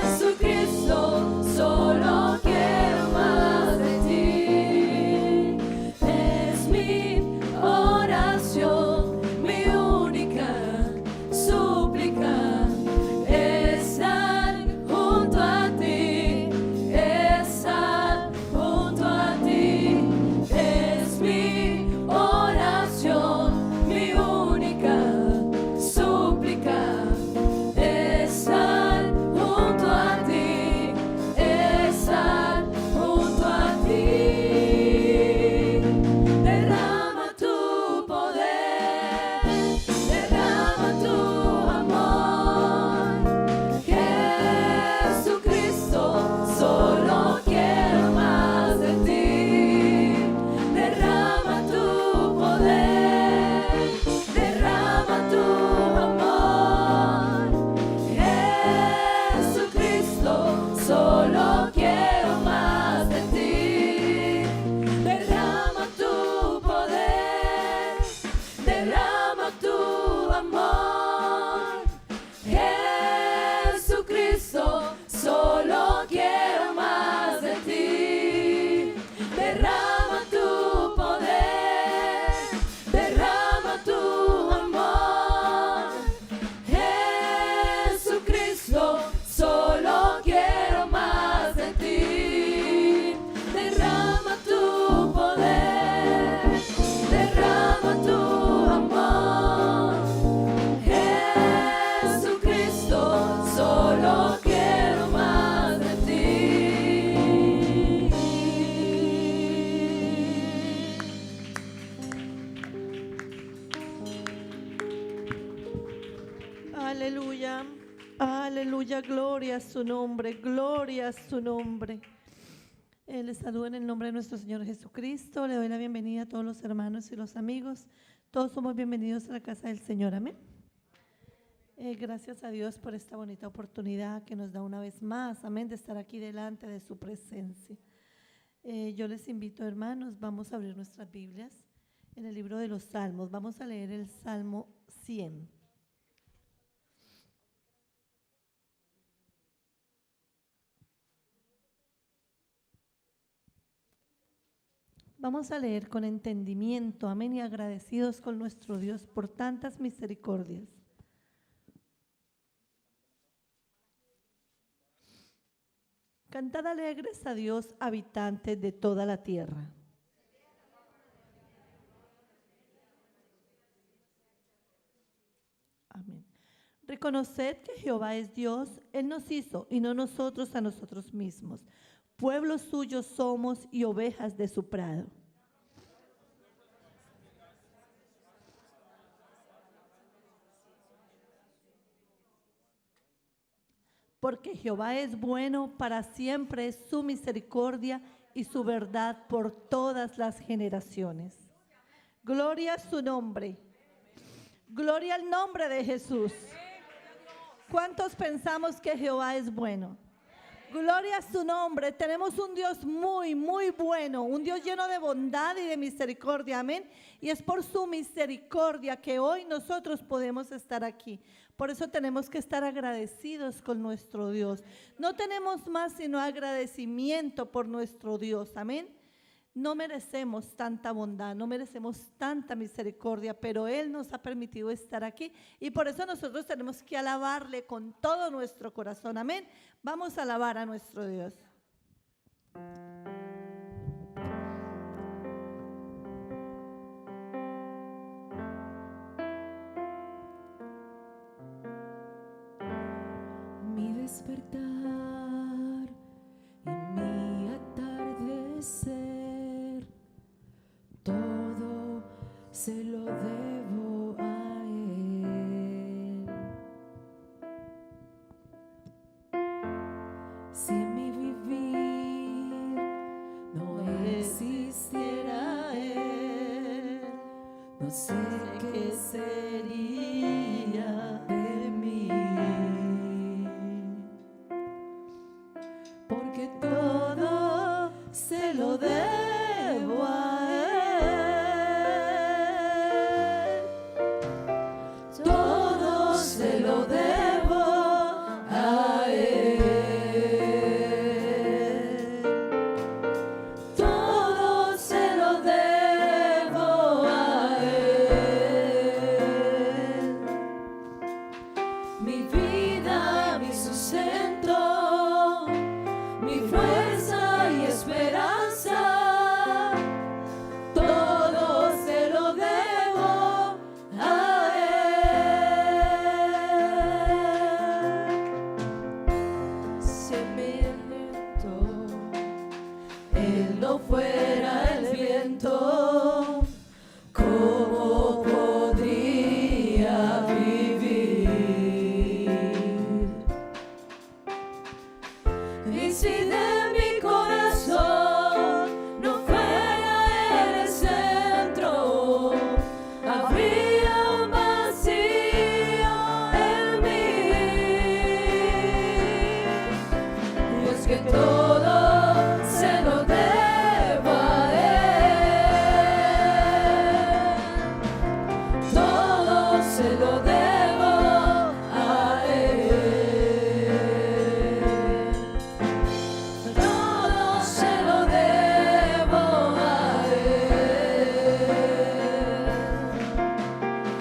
Jesucristo, solo quiero más de ti. Es mi oración, mi única súplica, estar junto a ti, estar junto a ti. Es mi oración, mi única súplica, estar junto a ti, estar junto a ti. Derrama tu poder, derrama tu amor. Jesucristo, solo quiero más de ti. Derrama tu poder, derrama tu amor. Jesucristo, solo quiero más de ti. Derrama tu poder, derrama tu amor. Jesucristo, solo quiero más de ti. Derrama tu poder, derrama tu amor. Jesucristo, solo quiero más de ti. Derrama tu poder, derrama tu amor. Jesucristo, solo quiero más de ti. Aleluya, aleluya, gloria a su nombre, gloria a su nombre. Les saludo en el nombre de nuestro Señor Jesucristo. Le doy la bienvenida a todos los hermanos y los amigos. Todos somos bienvenidos a la casa del Señor, amén. Gracias a Dios por esta bonita oportunidad que nos da una vez más, amén, de estar aquí delante de su presencia. Yo les invito, hermanos, vamos a abrir nuestras Biblias en el libro de los Salmos. Vamos a leer el Salmo 100. Vamos a leer con entendimiento, amén, y agradecidos con nuestro Dios por tantas misericordias. Cantad alegres a Dios, habitantes de toda la tierra. Amén. Reconoced que Jehová es Dios, Él nos hizo y no nosotros a nosotros mismos. Pueblo suyo somos y ovejas de su prado. Porque Jehová es bueno, para siempre es su misericordia y su verdad por todas las generaciones. Gloria a su nombre. Gloria al nombre de Jesús. ¿Cuántos pensamos que Jehová es bueno? Gloria a su nombre. Tenemos un Dios muy, muy bueno, un Dios lleno de bondad y de misericordia, amén. Y es por su misericordia que hoy nosotros podemos estar aquí. Por eso tenemos que estar agradecidos con nuestro Dios. No tenemos más sino agradecimiento por nuestro Dios, amén. No merecemos tanta bondad, no merecemos tanta misericordia, pero Él nos ha permitido estar aquí y por eso nosotros tenemos que alabarle con todo nuestro corazón, amén. Vamos a alabar a nuestro Dios. Mi despertar y mi atardecer, todo se lo debo a Él. Si en mi vivir no existiera Él, no sé qué sería de mí. Porque todo se lo debo vida, mi sustento, mi fuerza y esperanza, todo se lo debo a Él. Si en mi viento Él no fuera el viento, ¿cómo podría vivir? Y si de mi corazón no fuera Él el centro, habría un vacío en mí. Y es que todo se lo debo a Él. Todo se lo debo a Él. Todo se lo debo a Él.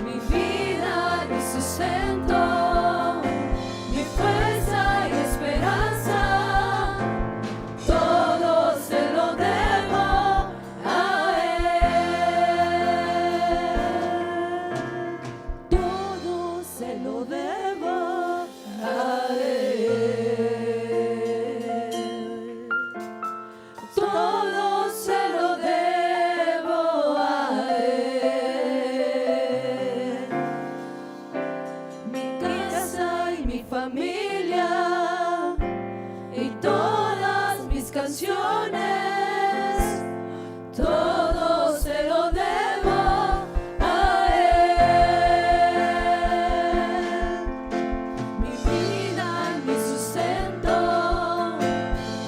Mi vida, mi sustento, mi fuerza y esperanza, todo se lo debo a Él. Todo se lo debo a Él. Todo se lo debo a Él. Mi casa y mi familia y todas mis canciones, todo se lo debo a Él. Mi vida, mi sustento,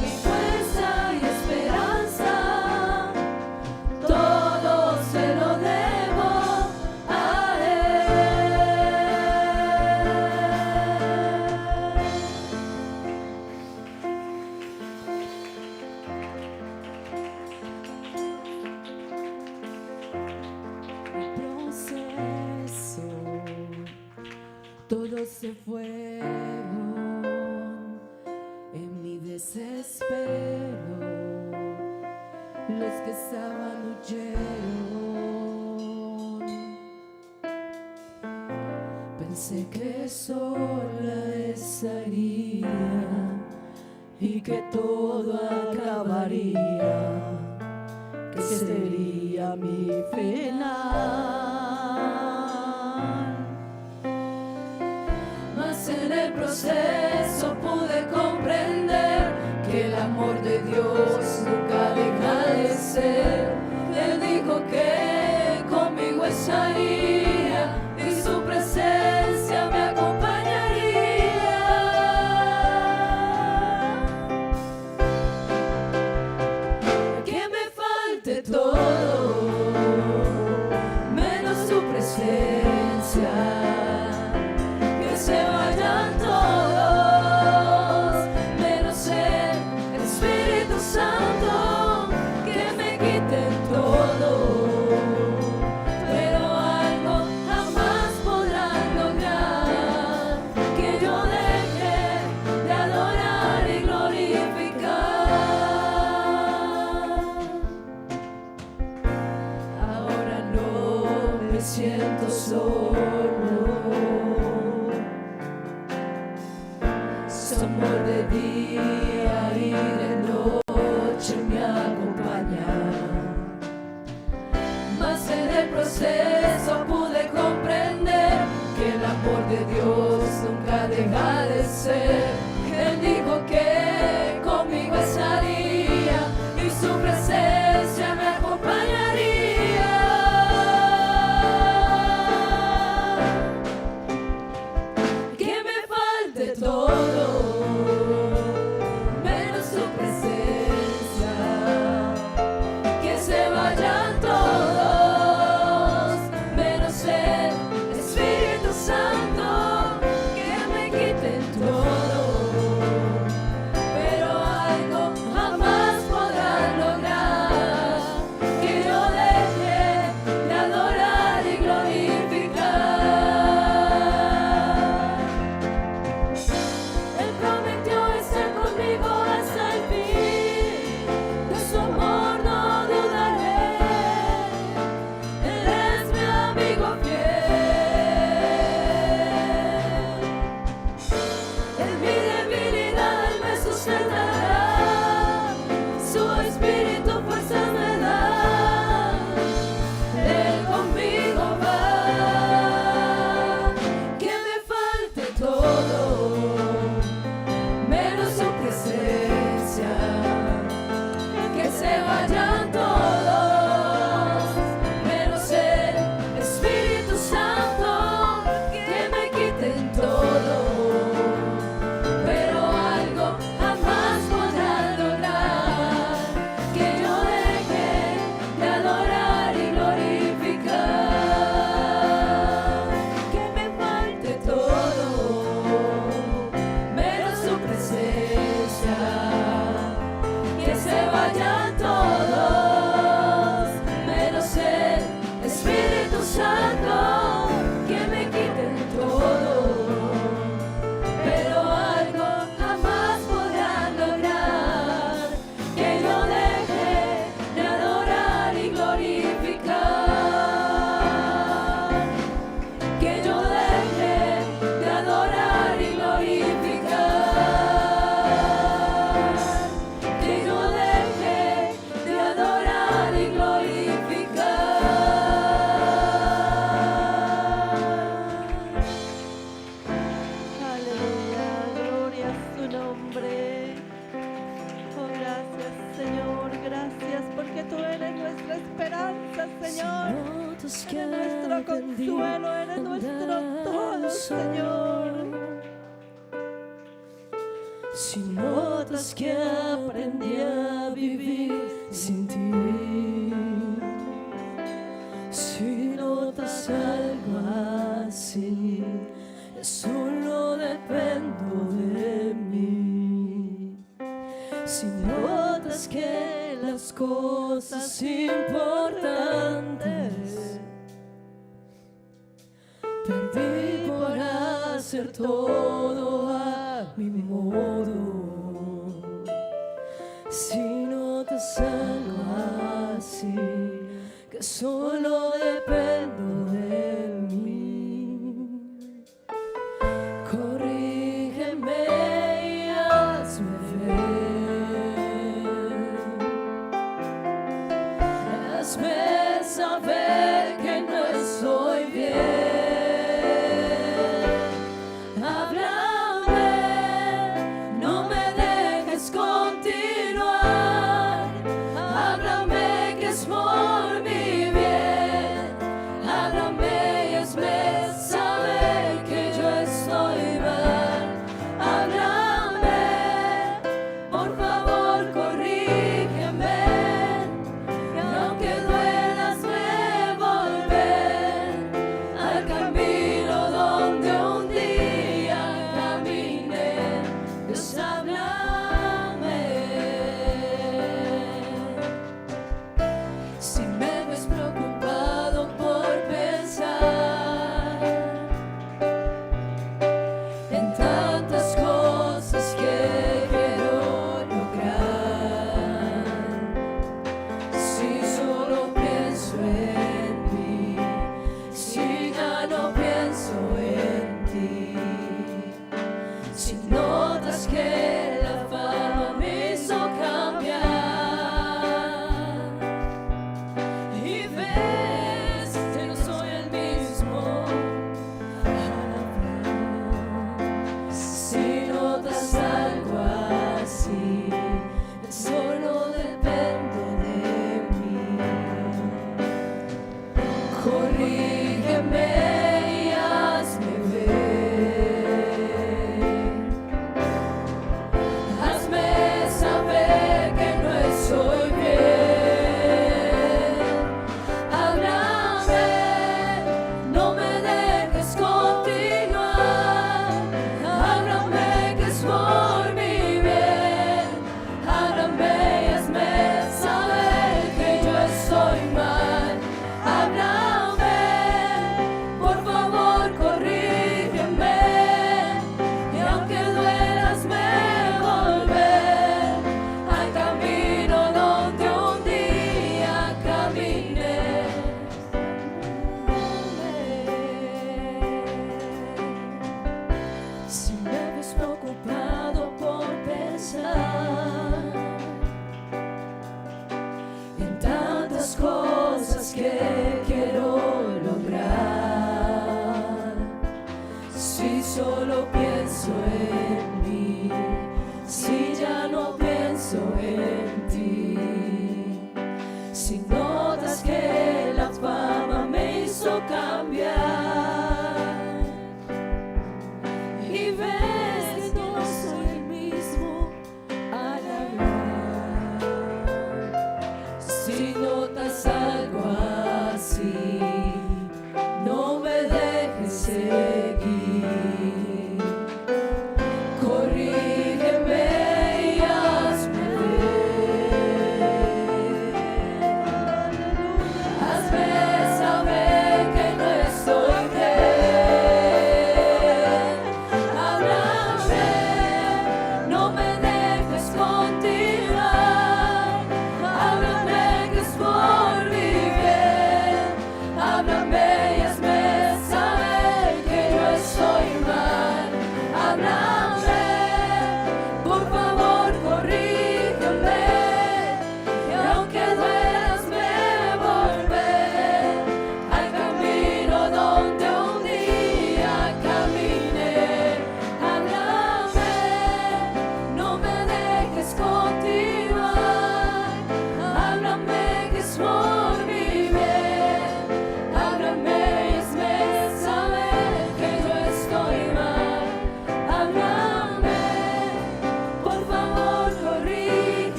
mi fuerza y esperanza, todo se lo debo a Él. Mi proceso, todos se fueron en mi desespero. Los que estaban huyeron. Pensé que sola estaría y que todo acabaría, que sería mi final. Mas en el proceso pude comprender que el amor de Dios nunca deja de ser. Él dijo que conmigo estaría y su presencia me acompañaría. Que me falte todo, menos su presencia. Que se vayan todos, menos el Espíritu Santo. Que me quiten todo, pero algo jamás podrán lograr, que yo deje de adorar y glorificar. Ahora no me siento solo, su amor de día y de noche me acompaña. Mas en el proceso pude comprender que el amor de Dios nunca deja de ser. Él dijo que conmigo estaría y su presencia me acompañaría. Que me falte todo, menos su presencia. Que se vayan todos, menos el Espíritu Santo. Que me quiten todo, Si notas que aprendí a vivir sin ti, si notas algo así, solo dependo de mí. Si notas que las cosas importantes perdí por hacer todo a mi modo, si notas algo así, que solo dependo de mí, corrígeme y hazme ver, hazme saber que no estoy bien.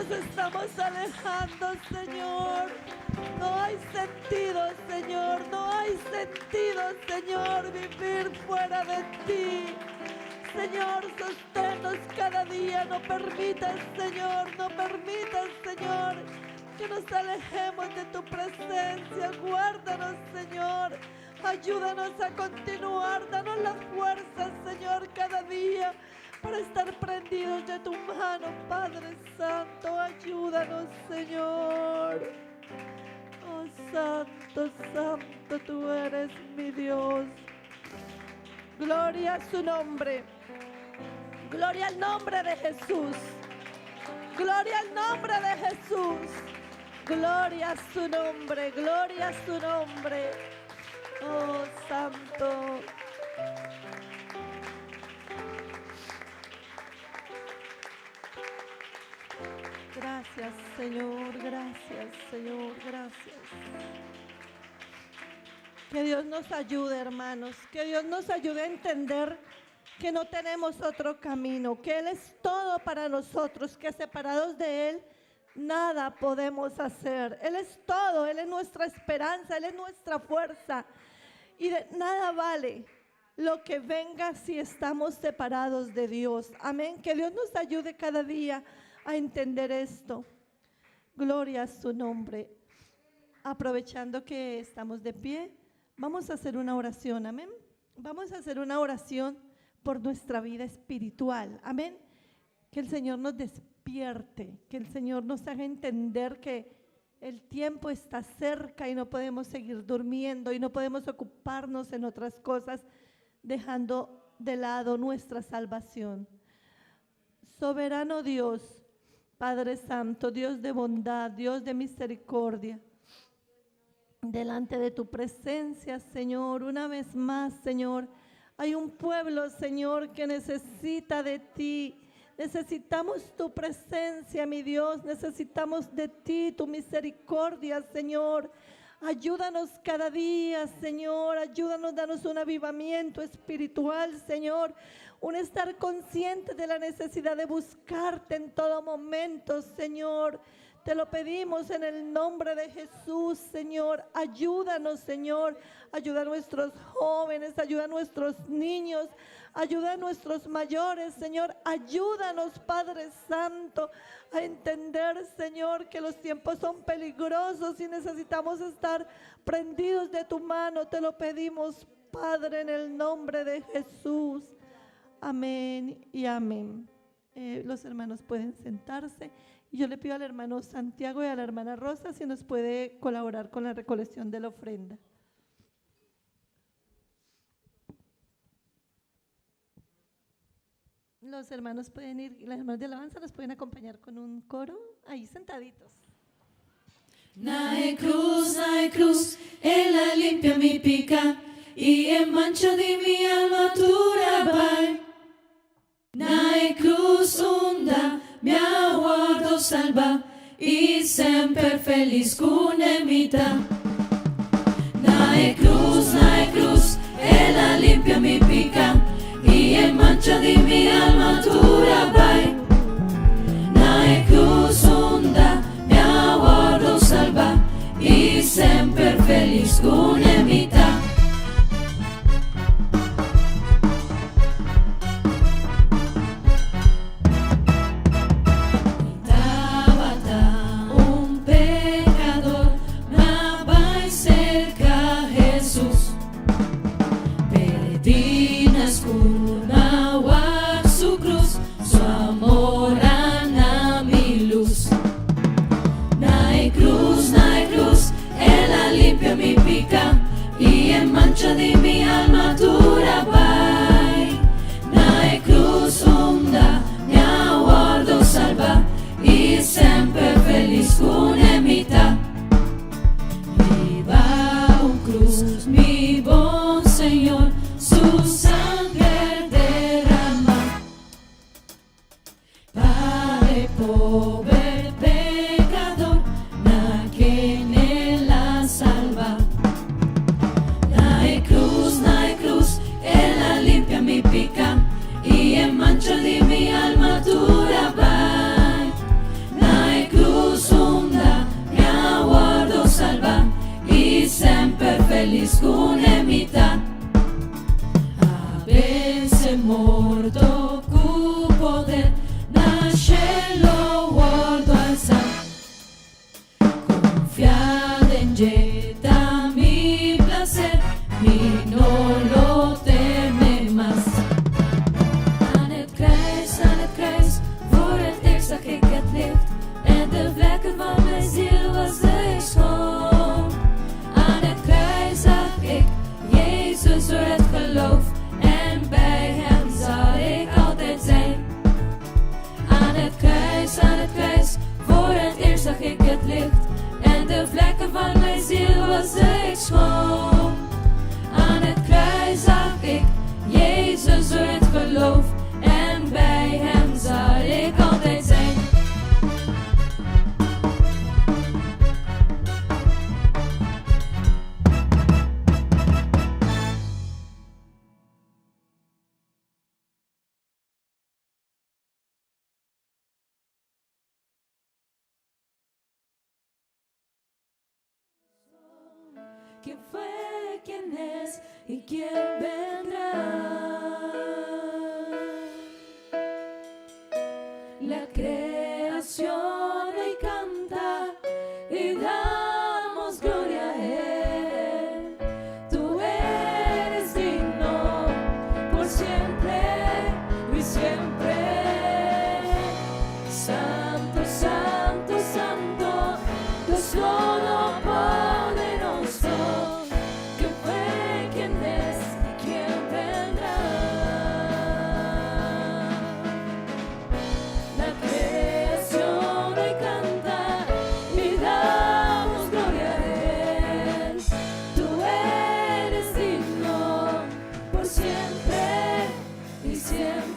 nos estamos alejando, Señor. No hay sentido, Señor. No hay sentido, Señor, vivir fuera de ti. Señor, sosténnos cada día. No permitas, Señor, no permitas, Señor, que nos alejemos de tu presencia. Guárdanos, Señor. Ayúdanos a continuar. Danos la fuerza, Señor, cada día para estar prendidos de tu mano, Padre Santo. Ayúdanos, Señor. Oh, Santo, Santo, tú eres mi Dios. Gloria a su nombre. Gloria al nombre de Jesús. Gloria al nombre de Jesús. Gloria a su nombre. Gloria a su nombre. Oh, Santo. Gracias, Señor. Gracias, Señor. Gracias. Que Dios nos ayude, hermanos. Que Dios nos ayude a entender que no tenemos otro camino, que Él es todo para nosotros, que separados de Él nada podemos hacer. Él es todo, Él es nuestra esperanza, Él es nuestra fuerza. Y de nada vale lo que venga si estamos separados de Dios. Amén. Que Dios nos ayude cada día a entender esto. Gloria a su nombre. Aprovechando que estamos de pie, vamos a hacer una oración. Amén. Vamos a hacer una oración por nuestra vida espiritual. Amén. Que el Señor nos despierte, que el Señor nos haga entender que el tiempo está cerca y no podemos seguir durmiendo y no podemos ocuparnos en otras cosas, dejando de lado nuestra salvación. Soberano Dios, Padre Santo, Dios de bondad, Dios de misericordia, delante de tu presencia, Señor, una vez más, Señor, hay un pueblo, Señor, que necesita de ti. Necesitamos tu presencia, mi Dios. Necesitamos de ti, tu misericordia, Señor. Ayúdanos cada día, Señor. Ayúdanos, danos un avivamiento espiritual, Señor. Un estar consciente de la necesidad de buscarte en todo momento, Señor. Te lo pedimos en el nombre de Jesús, Señor. Ayúdanos, Señor. Ayuda a nuestros jóvenes, ayuda a nuestros niños, ayuda a nuestros mayores, Señor. Ayúdanos, Padre Santo, a entender, Señor, que los tiempos son peligrosos y necesitamos estar prendidos de tu mano. Te lo pedimos, Padre, en el nombre de Jesús. Amén y amén. Los hermanos pueden sentarse. Y yo le pido al hermano Santiago y a la hermana Rosa si nos puede colaborar con la recolección de la ofrenda. Los hermanos pueden ir, las hermanas de alabanza nos pueden acompañar con un coro, ahí sentaditos. Nae cruz, ella limpia mi pica y en mancha de mi alma tu rabai. Nae cruz onda, mi aguardo salva y sempre feliz cunemita. Nae cruz, ella limpia mi pica y en mancha di mi alma tu rabai. Nae cruz onda, mi aguardo salva y sempre feliz cunemita. Di mi alma tu rabai. Nae cruz onda, mi aguardo salva y sempre feliz cunemita. Viva un cruz, mi bon Señor, su sangre derrama para el pobre pecador, na quien él la salva. Ella limpia mi pica y en mancha di mi alma tu rabai. Nae discunemita. Avesse morto cu poder, nascello guardo al san. Confiad en Jeta mi placer, mi no lo teme más. Aan het kruis, voor het eerst zag ik het licht. En de vlekken van mijn ziel was ik schoon. Aan het kruis zag ik Jezus door het geloof. En bij hem zal ik altijd zijn. Aan het kruis, voor het eerst zag ik het licht. En de vlekken van mijn ziel was ik schoon. Aan het kruis zag ik Jezus door het geloof. En bij hem zal ik altijd zijn. ¿Quién fue, quién es y quién vendrá? La creación hoy canta y damos gloria a Él. Tú eres digno por siempre y siempre. Santo, santo, santo, Dios todopoderoso. ¿Quién fue, quién es y quién vendrá? La creación hoy canta y damos gloria a Él. Tú eres digno por siempre y siempre.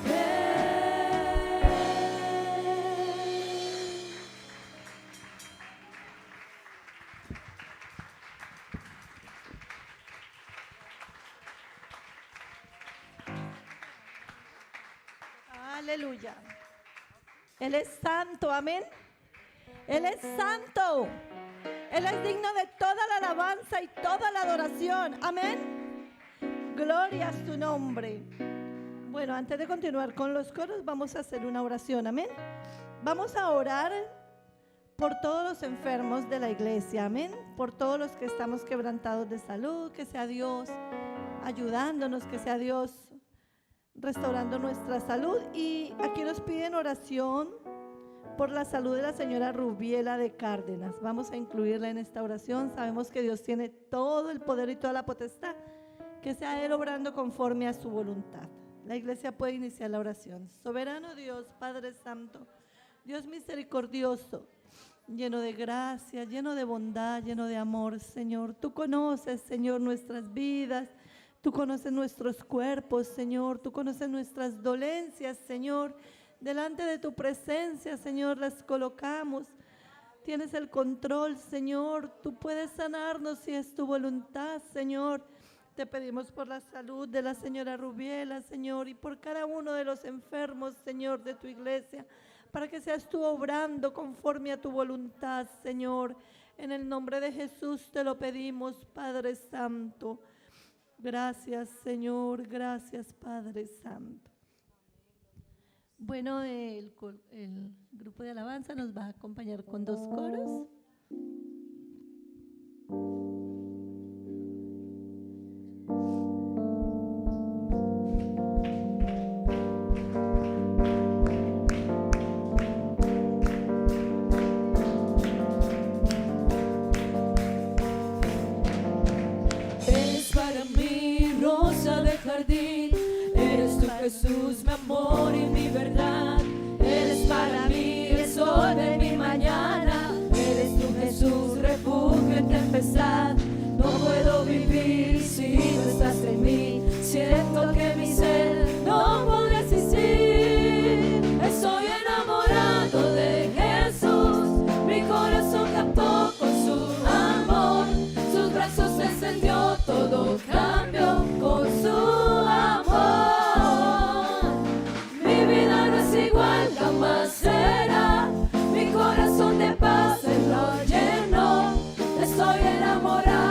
Aleluya. Él es santo, amén. Él es santo. Él es digno de toda la alabanza y toda la adoración, amén. Gloria a su nombre. Bueno, antes de continuar con los coros, vamos a hacer una oración, amén. Vamos a orar por todos los enfermos de la iglesia, amén. Por todos los que estamos quebrantados de salud, que sea Dios ayudándonos, que sea Dios restaurando nuestra salud. Y aquí nos piden oración por la salud de la señora Rubiela de Cárdenas. Vamos a incluirla en esta oración. Sabemos que Dios tiene todo el poder y toda la potestad, que sea Él obrando conforme a su voluntad. La iglesia puede iniciar la oración. Soberano Dios, Padre Santo, Dios misericordioso, lleno de gracia, lleno de bondad, lleno de amor, Señor. Tú conoces, Señor, nuestras vidas. Tú conoces nuestros cuerpos, Señor. Tú conoces nuestras dolencias, Señor. Delante de tu presencia, Señor, las colocamos. Tienes el control, Señor. Tú puedes sanarnos si es tu voluntad, Señor. Te pedimos por la salud de la señora Rubiela, Señor, y por cada uno de los enfermos, Señor, de tu iglesia, para que seas tú obrando conforme a tu voluntad, Señor. En el nombre de Jesús te lo pedimos, Padre Santo. Gracias, Señor. Gracias, Padre Santo. Bueno, el grupo de alabanza nos va a acompañar con 2 coros. Eres tú, Jesús, mi amor y mi verdad. Eres para mí el sol de mi mañana. Eres tú, Jesús, refugio en tempestad. No puedo vivir si no estás en mí. Siento que mi ser no podrá existir. Estoy enamorado de Jesús. Mi corazón captó con su amor. Sus brazos encendió, todo cambió con su jamás será. Mi corazón de paz Él lo llenó. Estoy enamorado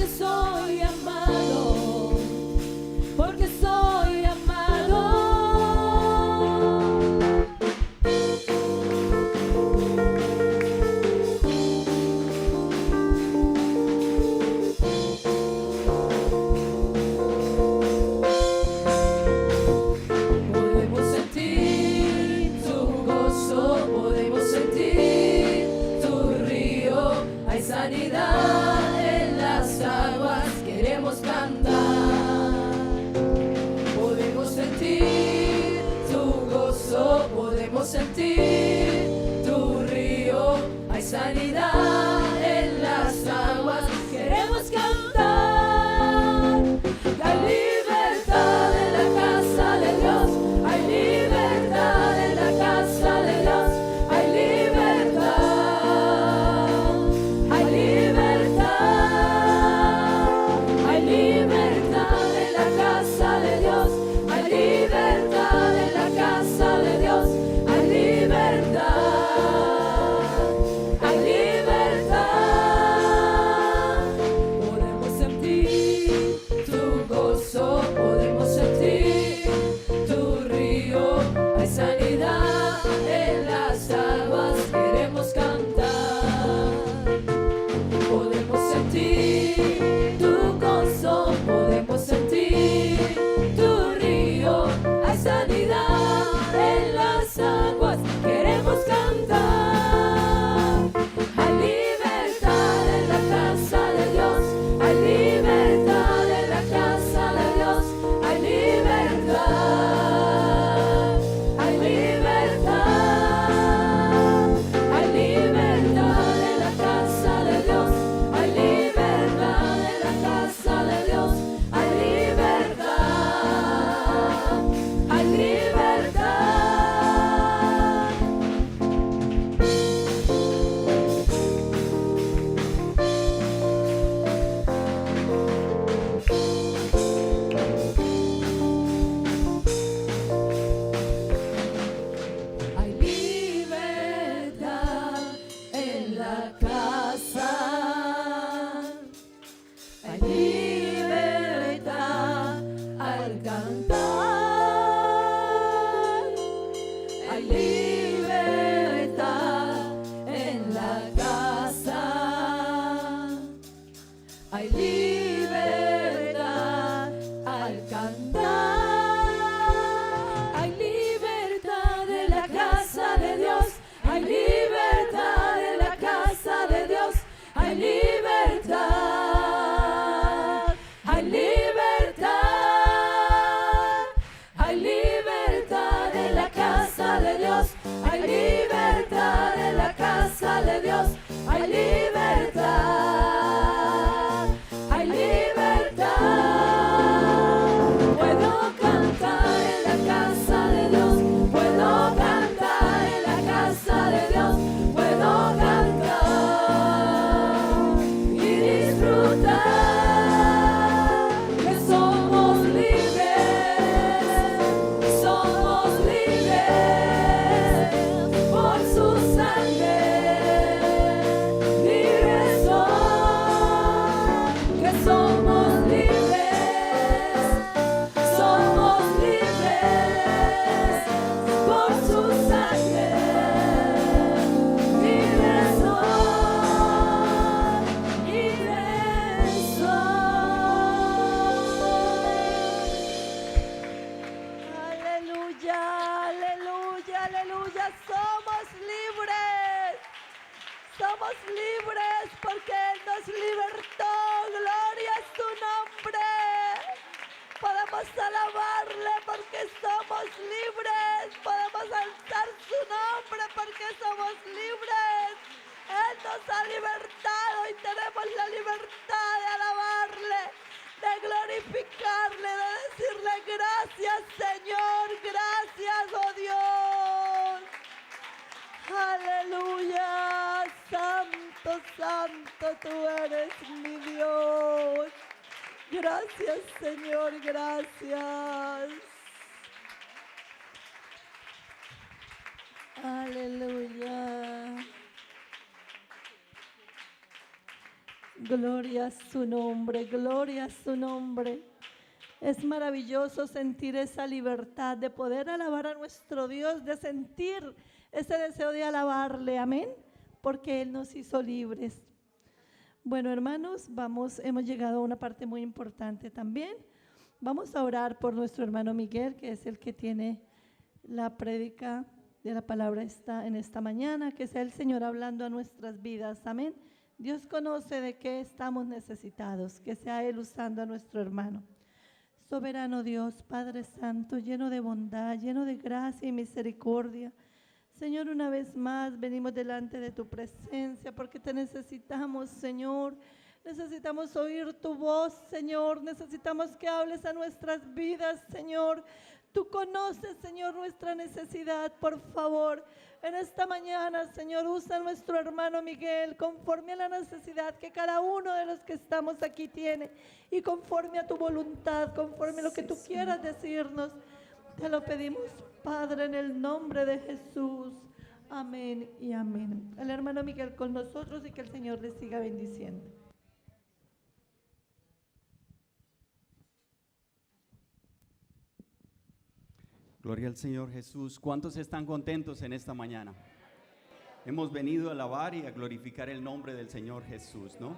porque soy amado, porque soy amado. Podemos sentir tu gozo, podemos sentir tu río, hay sanidad en las aguas, queremos cantar. Podemos sentir tu gozo, podemos sentir tu río, hay sanidad en las aguas, queremos cantar. Hay libertad en la casa de Dios, hay libertad en la casa de Dios, hay libertad, hay libertad, hay libertad en la casa de Dios, hay libertad en la casa de Dios, hay libertad, hay libertad. Podemos sentir tu gozo, podemos sentir tu río, hay sanidad en las aguas, queremos cantar. Podemos sentir tu gozo, podemos sentir tu río, hay sanidad en las aguas, queremos cantar. Hay libertad en la casa de Dios, hay libertad en la casa de Dios, hay libertad, hay libertad, hay libertad en la casa de Dios, hay libertad en la casa de Dios, hay libertad, hay libertad. Hay libertad en la casa, hay libertad al cantar, hay libertad en la casa, hay libertad al cantar, hay libertad en la casa de Dios, hay libertad en la casa de Dios, hay libertad, hay libertad, hay libertad en la casa de Dios, hay libertad en la casa de Dios, hay libertad, hay libertad. Puedo cantar en la casa de Dios, puedo cantar en la casa de Dios, puedo cantar y disfrutar que somos libres por su sangre, libres son, que somos libres por su sangre, libres son, libres son. Aleluya, aleluya, aleluya. Somos libres. Somos libres porque Él nos libertó. Gloria a su nombre. Podemos alabarle porque somos libres. Podemos alzar su nombre porque somos libres. Él nos ha libertado y tenemos la libertad de alabarle, de glorificarle, de decirle gracias, Señor, gracias, oh Dios. Aleluya, santo, santo tú eres mi Dios. Gracias, Señor, gracias. Aleluya. Gloria a su nombre, gloria a su nombre. Es maravilloso sentir esa libertad de poder alabar a nuestro Dios, de sentir ese deseo de alabarle, amén, porque Él nos hizo libres. Bueno, hermanos, hemos llegado a una parte muy importante también. Vamos a orar por nuestro hermano Miguel, que es el que tiene la prédica de la palabra en esta mañana. Que sea el Señor hablando a nuestras vidas, amén. Dios conoce de qué estamos necesitados, que sea Él usando a nuestro hermano. Soberano Dios, Padre Santo, lleno de bondad, lleno de gracia y misericordia. Señor, una vez más venimos delante de tu presencia porque te necesitamos, Señor. Necesitamos oír tu voz, Señor. Necesitamos que hables a nuestras vidas, Señor. Tú conoces, Señor, nuestra necesidad, por favor. En esta mañana, Señor, usa a nuestro hermano Miguel conforme a la necesidad que cada uno de los que estamos aquí tiene y conforme a tu voluntad, conforme a lo que tú quieras decirnos. Te lo pedimos, Padre, en el nombre de Jesús. Amén y amén. El hermano Miguel con nosotros y que el Señor le siga bendiciendo. Gloria al Señor Jesús. ¿Cuántos están contentos en esta mañana? Hemos venido a alabar y a glorificar el nombre del Señor Jesús, ¿no?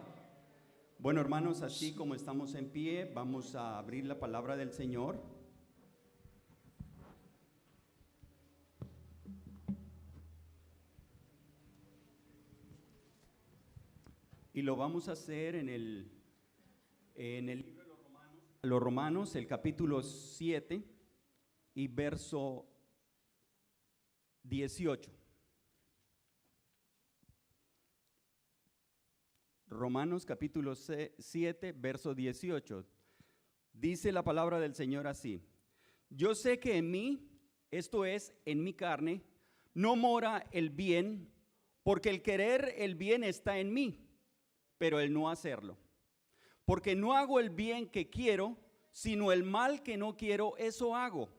Bueno, hermanos, así como estamos en pie, vamos a abrir la palabra del Señor. Y lo vamos a hacer en el libro de los Romanos, el capítulo 7 y verso 18. Romanos capítulo 7, verso 18. Dice la palabra del Señor así: yo sé que en mí, esto es, en mi carne, no mora el bien, porque el querer el bien está en mí, pero el no hacerlo. Porque no hago el bien que quiero, sino el mal que no quiero, eso hago.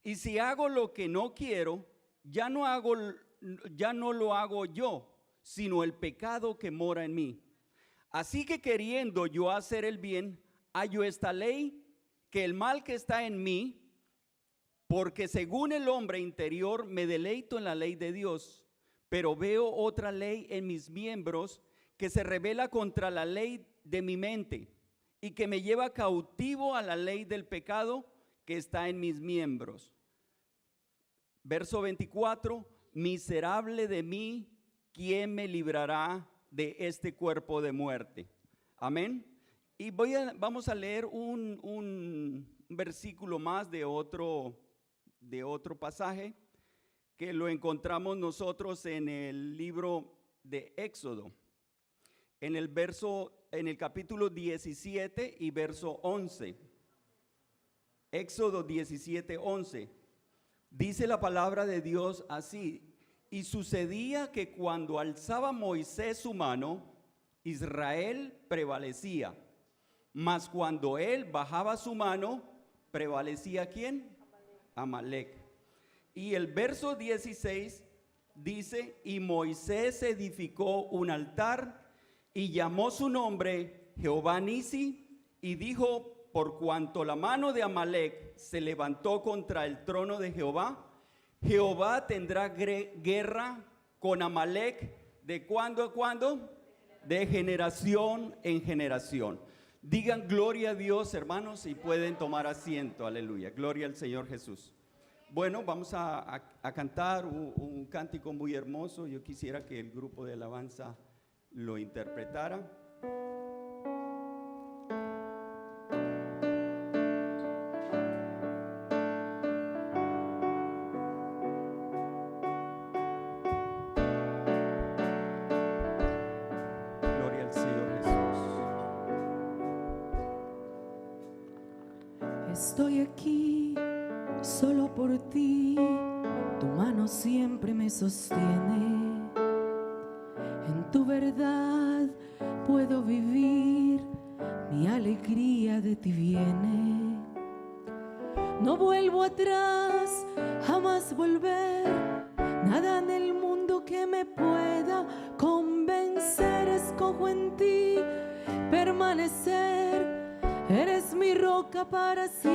Y si hago lo que no quiero, ya no lo hago yo, sino el pecado que mora en mí. Así que queriendo yo hacer el bien, hallo esta ley, que el mal que está en mí, porque según el hombre interior me deleito en la ley de Dios, pero veo otra ley en mis miembros que se rebela contra la ley de mi mente y que me lleva cautivo a la ley del pecado que está en mis miembros. Verso 24, miserable de mí, ¿quién me librará de este cuerpo de muerte? Amén. Y vamos a leer un versículo más de otro pasaje que lo encontramos nosotros en el libro de Éxodo, en el capítulo 17 y verso 11. Éxodo 17, 11. Dice la palabra de Dios así: y sucedía que cuando alzaba Moisés su mano, Israel prevalecía, mas cuando él bajaba su mano, prevalecía ¿quién? Amalec. Y el verso 16 dice: y Moisés edificó un altar y llamó su nombre Jehová Nisi, y dijo: por cuanto la mano de Amalec se levantó contra el trono de Jehová, Jehová tendrá guerra con Amalec. ¿De cuándo a cuándo? De generación en generación. Digan gloria a Dios, hermanos, y pueden tomar asiento. Aleluya. Gloria al Señor Jesús. Bueno, vamos a cantar un cántico muy hermoso. Yo quisiera que el grupo de alabanza lo interpretara. Estoy aquí solo por ti, tu mano siempre me sostiene. En tu verdad puedo vivir, mi alegría de ti viene. No vuelvo atrás, jamás volver, nada en el mundo que me pueda convencer. Es escojo en ti permanecer. Eres mi roca para siempre.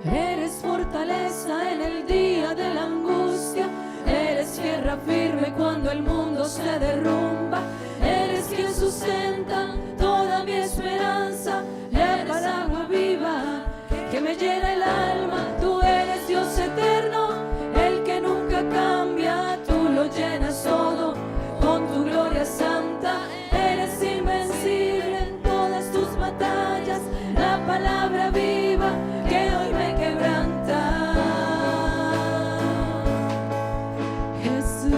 Eres fortaleza en el día de la angustia. Eres tierra firme cuando el mundo se derrumba. Eres quien sustenta toda mi esperanza. Eres agua viva que me llena el alma. Tú eres Dios eterno, el que nunca cambia. Tú lo llenas todo con tu gloria santa. Eres invencible en todas tus batallas. La palabra viva que hoy me quebranta. Jesús.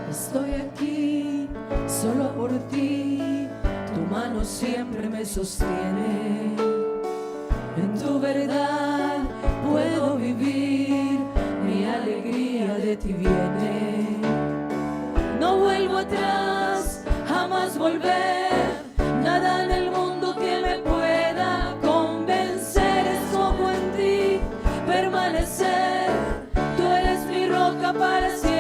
Estoy aquí solo por ti, tu mano siempre me sostiene. En tu verdad puedo vivir, mi alegría de ti viene. No vuelvo atrás, jamás volver, nada en el mundo que me pueda convencer. Escojo en ti permanecer, tú eres mi roca para siempre.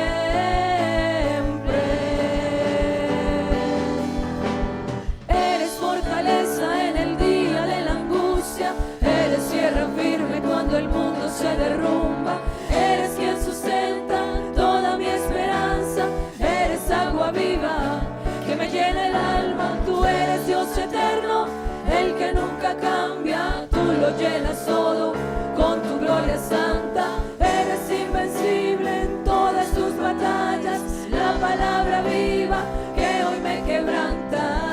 Eres fortaleza en el día de la angustia. Eres tierra firme cuando el mundo se derrumba. Eres quien sustenta toda mi esperanza. Eres agua viva que me llena el alma. Tú eres Dios eterno, el que nunca cambia. Tú lo llenas todo con tu gloria santa. Eres invencible en todas tus batallas. La palabra viva que hoy me quebranta.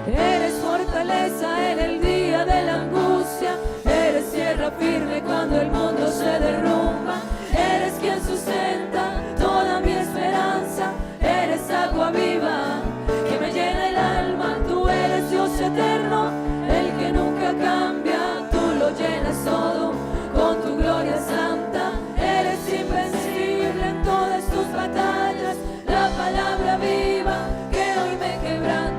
Eres fortaleza en el día de la angustia. Eres tierra firme cuando el mundo se derrumba. Eres quien sustenta toda mi esperanza. Eres agua viva que me llena el alma. Tú eres Dios eterno, el que nunca cambia. Tú lo llenas todo con tu gloria santa. Eres invencible en todas tus batallas. La palabra viva que hoy me quebranta.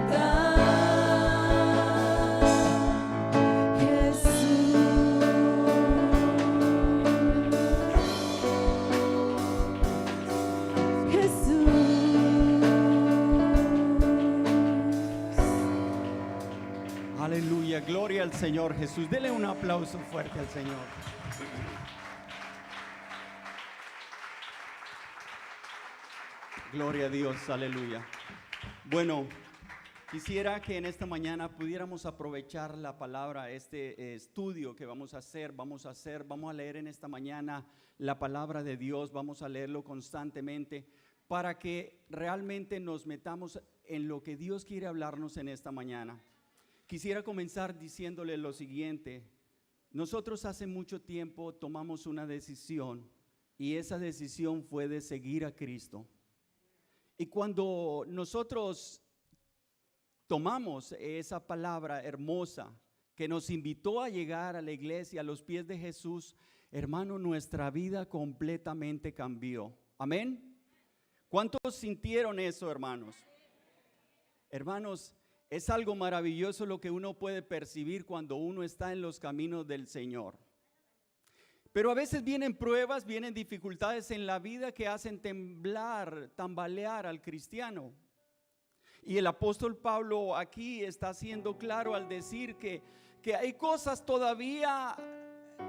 Aleluya, gloria al Señor Jesús. Dele un aplauso fuerte al Señor. Gloria a Dios, aleluya. Bueno, quisiera que en esta mañana pudiéramos aprovechar la palabra, este estudio que vamos a leer en esta mañana la palabra de Dios, vamos a leerlo constantemente para que realmente nos metamos en lo que Dios quiere hablarnos en esta mañana. Quisiera comenzar diciéndole lo siguiente: nosotros hace mucho tiempo tomamos una decisión y esa decisión fue de seguir a Cristo. Y cuando nosotros tomamos esa palabra hermosa que nos invitó a llegar a la iglesia, a los pies de Jesús, hermano, nuestra vida completamente cambió. Amén. ¿Cuántos sintieron eso, hermanos? Hermanos, es algo maravilloso lo que uno puede percibir cuando uno está en los caminos del Señor. Pero a veces vienen pruebas, vienen dificultades en la vida que hacen temblar, tambalear al cristiano. Y el apóstol Pablo aquí está siendo claro al decir que hay cosas todavía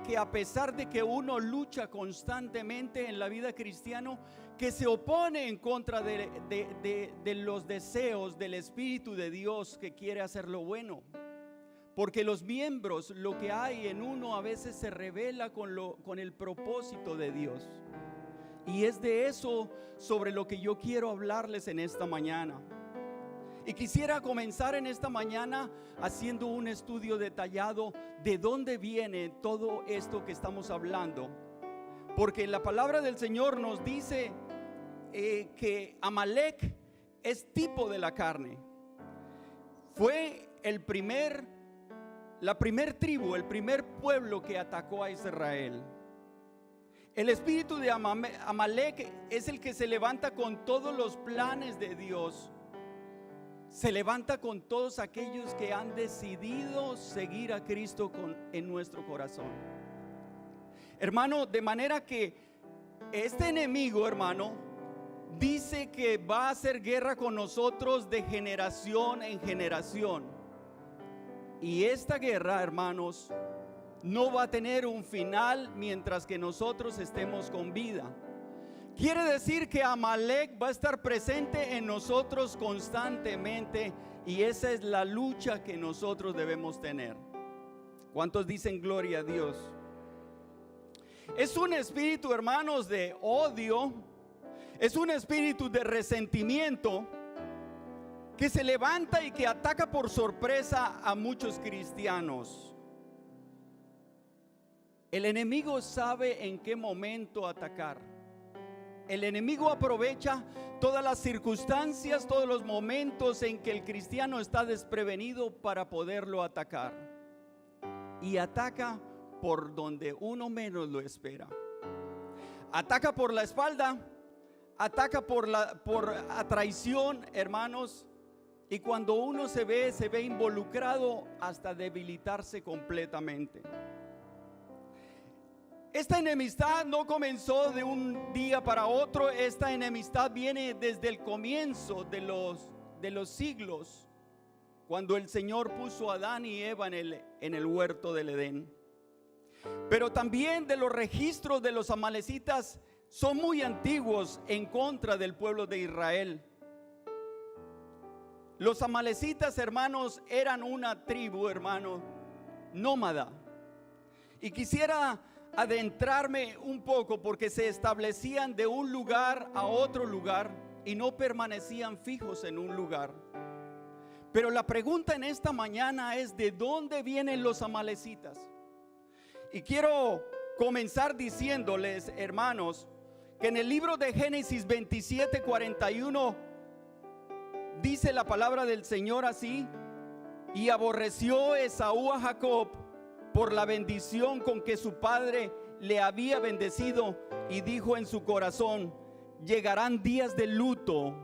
que, a pesar de que uno lucha constantemente en la vida cristiana, que se opone en contra de los deseos del Espíritu de Dios que quiere hacer lo bueno. Porque los miembros, lo que hay en uno a veces se revela con el propósito de Dios. Y es de eso sobre lo que yo quiero hablarles en esta mañana. Y quisiera comenzar en esta mañana haciendo un estudio detallado de dónde viene todo esto que estamos hablando. Porque la palabra del Señor nos dice que Amalek es tipo de la carne. Fue la primer tribu, el primer pueblo que atacó a Israel. El espíritu de Amalek es el que se levanta con todos los planes de Dios. Se levanta con todos aquellos que han decidido seguir a Cristo en nuestro corazón. Hermano, de manera que este enemigo, hermano, dice que va a hacer guerra con nosotros de generación en generación. Y esta guerra, hermanos, no va a tener un final mientras que nosotros estemos con vida. Quiere decir que Amalek va a estar presente en nosotros constantemente, y esa es la lucha que nosotros debemos tener. ¿Cuántos dicen gloria a Dios? Es un espíritu, hermanos, de odio. Es un espíritu de resentimiento que se levanta y que ataca por sorpresa a muchos cristianos. El enemigo sabe en qué momento atacar. El enemigo aprovecha todas las circunstancias, todos los momentos en que el cristiano está desprevenido para poderlo atacar. Y ataca por donde uno menos lo espera. Ataca por la espalda, ataca por traición, hermanos. Y cuando uno se ve involucrado hasta debilitarse completamente. Esta enemistad no comenzó de un día para otro. Esta enemistad viene desde el comienzo de los siglos, cuando el Señor puso a Adán y Eva en el huerto del Edén. Pero también de los registros de los amalecitas son muy antiguos en contra del pueblo de Israel. Los amalecitas, hermanos, eran una tribu, hermano, nómada. Y quisiera adentrarme un poco, porque se establecían de un lugar a otro lugar y no permanecían fijos en un lugar. Pero la pregunta en esta mañana es: ¿de dónde vienen los amalecitas? Y quiero comenzar diciéndoles, hermanos, que en el libro de Génesis 27:41 dice la palabra del Señor así: y aborreció Esaú a Jacob por la bendición con que su padre le había bendecido, y dijo en su corazón: llegarán días de luto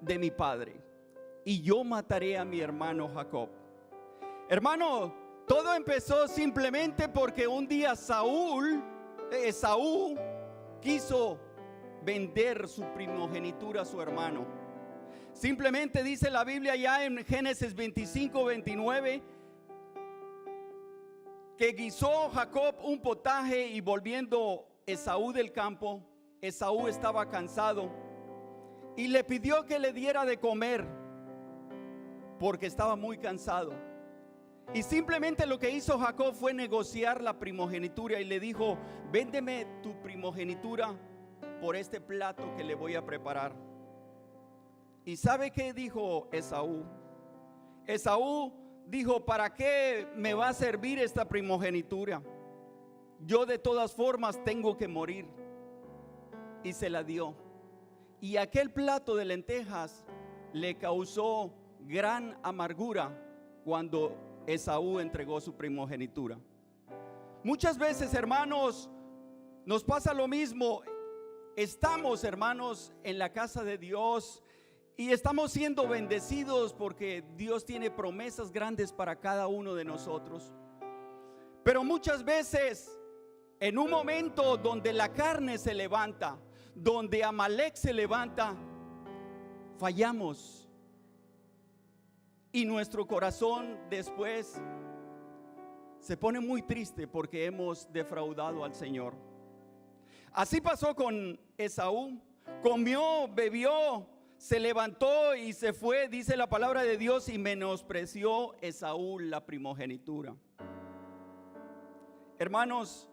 de mi padre, y yo mataré a mi hermano Jacob. Hermano, todo empezó simplemente porque un día Esaú quiso vender su primogenitura a su hermano. Simplemente dice la Biblia ya en Génesis 25:29 que guisó Jacob un potaje, y volviendo Esaú del campo, Esaú estaba cansado y le pidió que le diera de comer porque estaba muy cansado. Y simplemente lo que hizo Jacob fue negociar la primogenitura y le dijo: véndeme tu primogenitura por este plato que le voy a preparar. ¿Y sabe qué dijo Esaú? Esaú dijo: ¿para qué me va a servir esta primogenitura? Yo de todas formas tengo que morir. Y se la dio. Y aquel plato de lentejas le causó gran amargura cuando Esaú entregó su primogenitura. Muchas veces, hermanos, nos pasa lo mismo. Estamos, hermanos, en la casa de Dios y estamos siendo bendecidos porque Dios tiene promesas grandes para cada uno de nosotros. Pero muchas veces, en un momento donde la carne se levanta, donde Amalek se levanta, fallamos. Y nuestro corazón después se pone muy triste porque hemos defraudado al Señor. Así pasó con Esaú. Comió, bebió, se levantó y se fue, dice la palabra de Dios, y menospreció Esaú la primogenitura. Hermanos,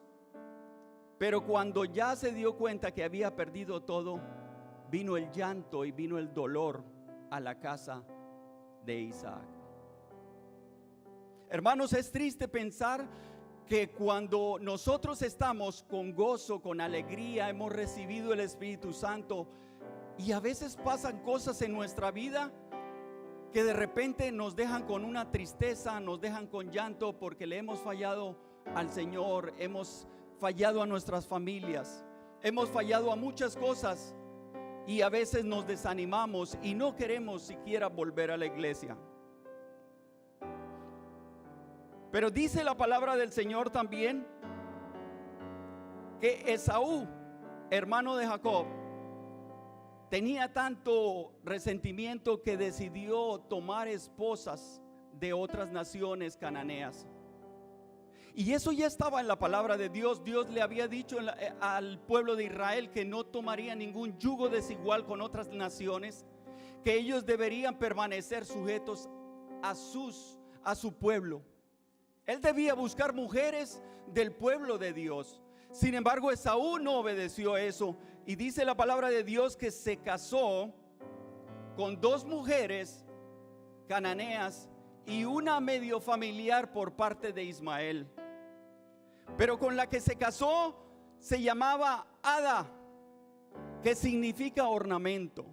pero cuando ya se dio cuenta que había perdido todo, vino el llanto y vino el dolor a la casa de Isaac. Hermanos, es triste pensar que cuando nosotros estamos con gozo, con alegría, hemos recibido el Espíritu Santo, y a veces pasan cosas en nuestra vida que de repente nos dejan con una tristeza, nos dejan con llanto porque le hemos fallado al Señor, hemos fallado a nuestras familias, hemos fallado a muchas cosas y a veces nos desanimamos y no queremos siquiera volver a la iglesia. Pero dice la palabra del Señor también que Esaú, hermano de Jacob, tenía tanto resentimiento que decidió tomar esposas de otras naciones cananeas. Y eso ya estaba en la palabra de Dios. Dios le había dicho al pueblo de Israel que no tomaría ningún yugo desigual con otras naciones, que ellos deberían permanecer sujetos a su pueblo. Él debía buscar mujeres del pueblo de Dios. Sin embargo, Esaú no obedeció eso. Y dice la palabra de Dios que se casó con 2 mujeres cananeas y una medio familiar por parte de Ismael. Pero con la que se casó se llamaba Ada, que significa ornamento.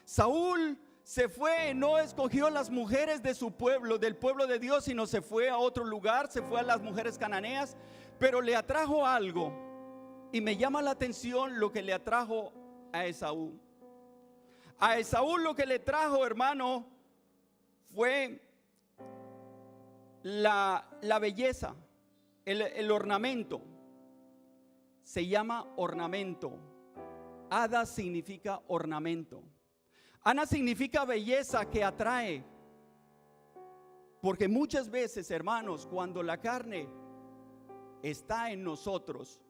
Saúl se fue, no escogió las mujeres de su pueblo, del pueblo de Dios, sino se fue a otro lugar, se fue a las mujeres cananeas, pero le atrajo algo. Y me llama la atención lo que le atrajo a Esaú. A Esaú lo que le trajo, hermano, fue la belleza, el ornamento. Se llama ornamento. Ada significa ornamento. Ana significa belleza que atrae. Porque muchas veces, hermanos, cuando la carne está en nosotros,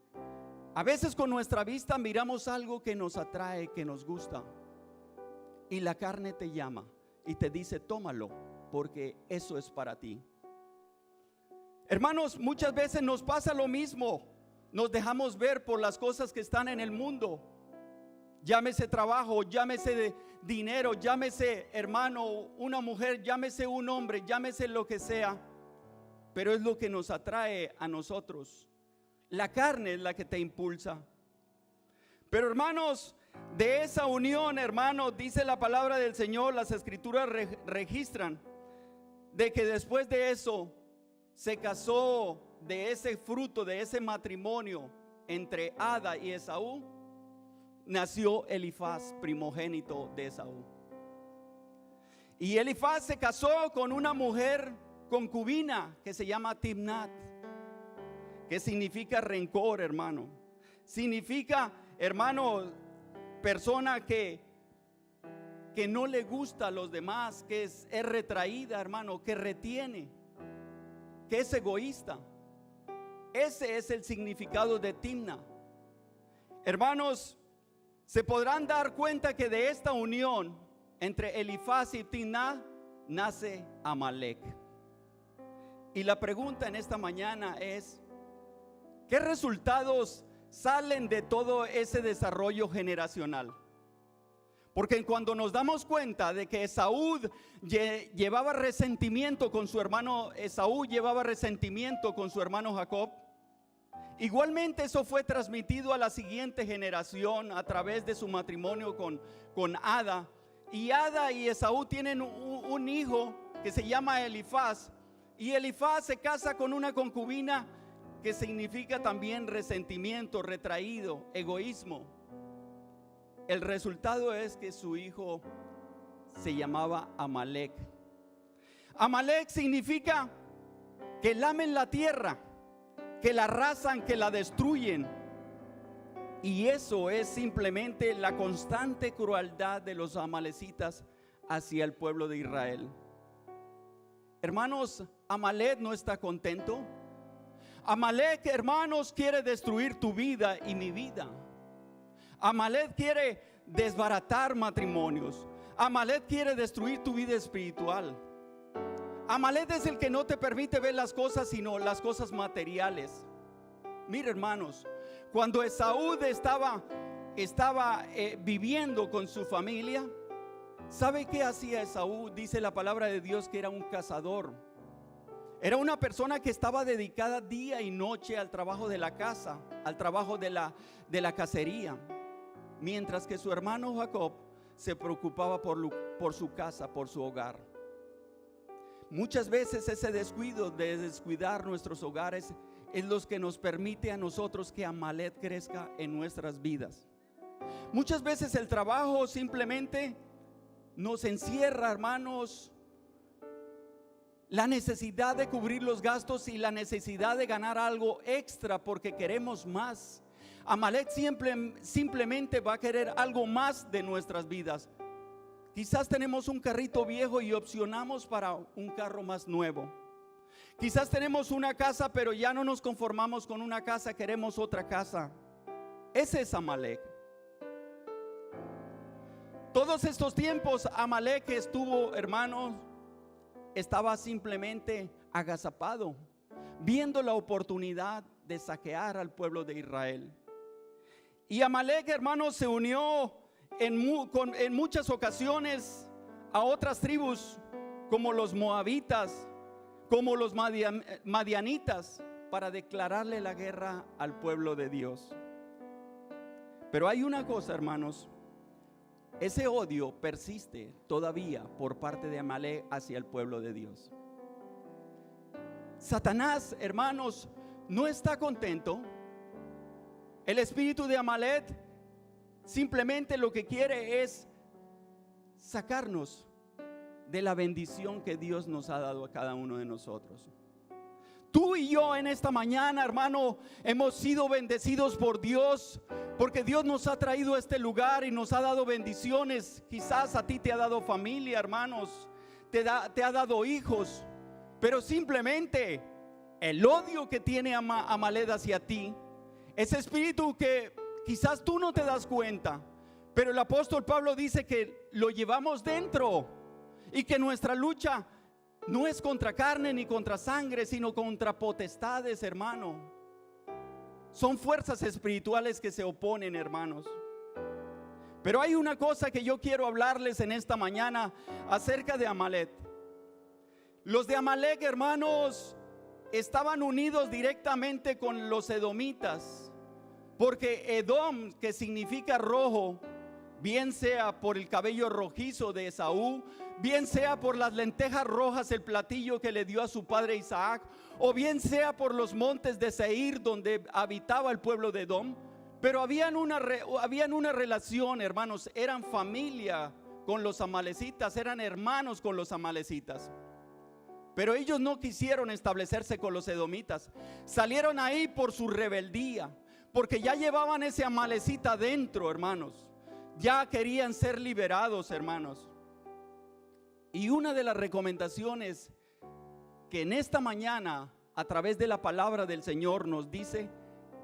a veces con nuestra vista miramos algo que nos atrae, que nos gusta, y la carne te llama y te dice: tómalo, porque eso es para ti. Hermanos, muchas veces nos pasa lo mismo. Nos dejamos ver por las cosas que están en el mundo. Llámese trabajo, llámese de dinero, llámese, hermano, una mujer, llámese un hombre, llámese lo que sea. Pero es lo que nos atrae a nosotros. La carne es la que te impulsa. Pero hermanos, de esa unión, hermanos, dice la palabra del Señor, las escrituras registran de que después de eso se casó, de ese fruto, de ese matrimonio entre Ada y Esaú, nació Elifaz, primogénito de Esaú. Y Elifaz se casó con una mujer concubina que se llama Timnat, que significa rencor, hermano. Significa, hermano, persona que no le gusta a los demás, que es retraída, hermano, que retiene, que es egoísta. Ese es el significado de Timna. Hermanos, se podrán dar cuenta que de esta unión entre Elifaz y Timna nace Amalek. Y la pregunta en esta mañana es: ¿qué resultados salen de todo ese desarrollo generacional? Porque cuando nos damos cuenta de que Esaú llevaba resentimiento con su hermano, Esaú llevaba resentimiento con su hermano Jacob, igualmente eso fue transmitido a la siguiente generación a través de su matrimonio con Ada. Y Ada y Esaú tienen un hijo que se llama Elifaz. Y Elifaz se casa con una concubina que significa también resentimiento, retraído, egoísmo. El resultado es que su hijo se llamaba Amalek. Amalek significa que lamen la tierra, que la arrasan, que la destruyen. Y eso es simplemente la constante crueldad de los amalecitas hacia el pueblo de Israel. Hermanos, Amalek no está contento. Amalek, hermanos, quiere destruir tu vida y mi vida. Amalek quiere desbaratar matrimonios. Amalek quiere destruir tu vida espiritual. Amalek es el que no te permite ver las cosas, sino las cosas materiales. Mira, hermanos, cuando Esaú estaba viviendo con su familia, ¿sabe qué hacía Esaú? Dice la palabra de Dios que era un cazador. Era una persona que estaba dedicada día y noche al trabajo de la casa, al trabajo de la cacería, mientras que su hermano Jacob se preocupaba por su casa, por su hogar. Muchas veces ese descuido de descuidar nuestros hogares es lo que nos permite a nosotros que Amalek crezca en nuestras vidas. Muchas veces el trabajo simplemente nos encierra, hermanos, la necesidad de cubrir los gastos y la necesidad de ganar algo extra porque queremos más. Amalek simplemente va a querer algo más de nuestras vidas. Quizás tenemos un carrito viejo y opcionamos para un carro más nuevo. Quizás tenemos una casa, pero ya no nos conformamos con una casa, queremos otra casa. Ese es Amalek. Todos estos tiempos Amalek estuvo, hermanos, estaba simplemente agazapado, viendo la oportunidad de saquear al pueblo de Israel. Y Amalek, hermanos, se unió en muchas ocasiones a otras tribus como los moabitas, como los madianitas, para declararle la guerra al pueblo de Dios. Pero hay una cosa, hermanos, ese odio persiste todavía por parte de Amalek hacia el pueblo de Dios. Satanás, hermanos, no está contento. El espíritu de Amalek simplemente lo que quiere es sacarnos de la bendición que Dios nos ha dado a cada uno de nosotros. Tú y yo en esta mañana, hermano, hemos sido bendecidos por Dios, porque Dios nos ha traído a este lugar y nos ha dado bendiciones. Quizás a ti te ha dado familia, hermanos, te ha dado hijos, pero simplemente el odio que tiene Amalek hacia ti, ese espíritu que quizás tú no te das cuenta, pero el apóstol Pablo dice que lo llevamos dentro y que nuestra lucha no es contra carne ni contra sangre, sino contra potestades, hermano. Son fuerzas espirituales que se oponen, hermanos. Pero hay una cosa que yo quiero hablarles en esta mañana acerca de Amalek. Los de Amalek, hermanos, estaban unidos directamente con los edomitas, porque Edom, que significa rojo, bien sea por el cabello rojizo de Esaú, bien sea por las lentejas rojas, el platillo que le dio a su padre Isaac, o bien sea por los montes de Seir donde habitaba el pueblo de Edom. Pero habían una relación, hermanos, eran familia con los amalecitas, eran hermanos con los amalecitas. Pero ellos no quisieron establecerse con los edomitas, salieron ahí por su rebeldía, porque ya llevaban ese amalecita dentro, hermanos. Ya querían ser liberados, hermanos. Y una de las recomendaciones que en esta mañana a través de la palabra del Señor nos dice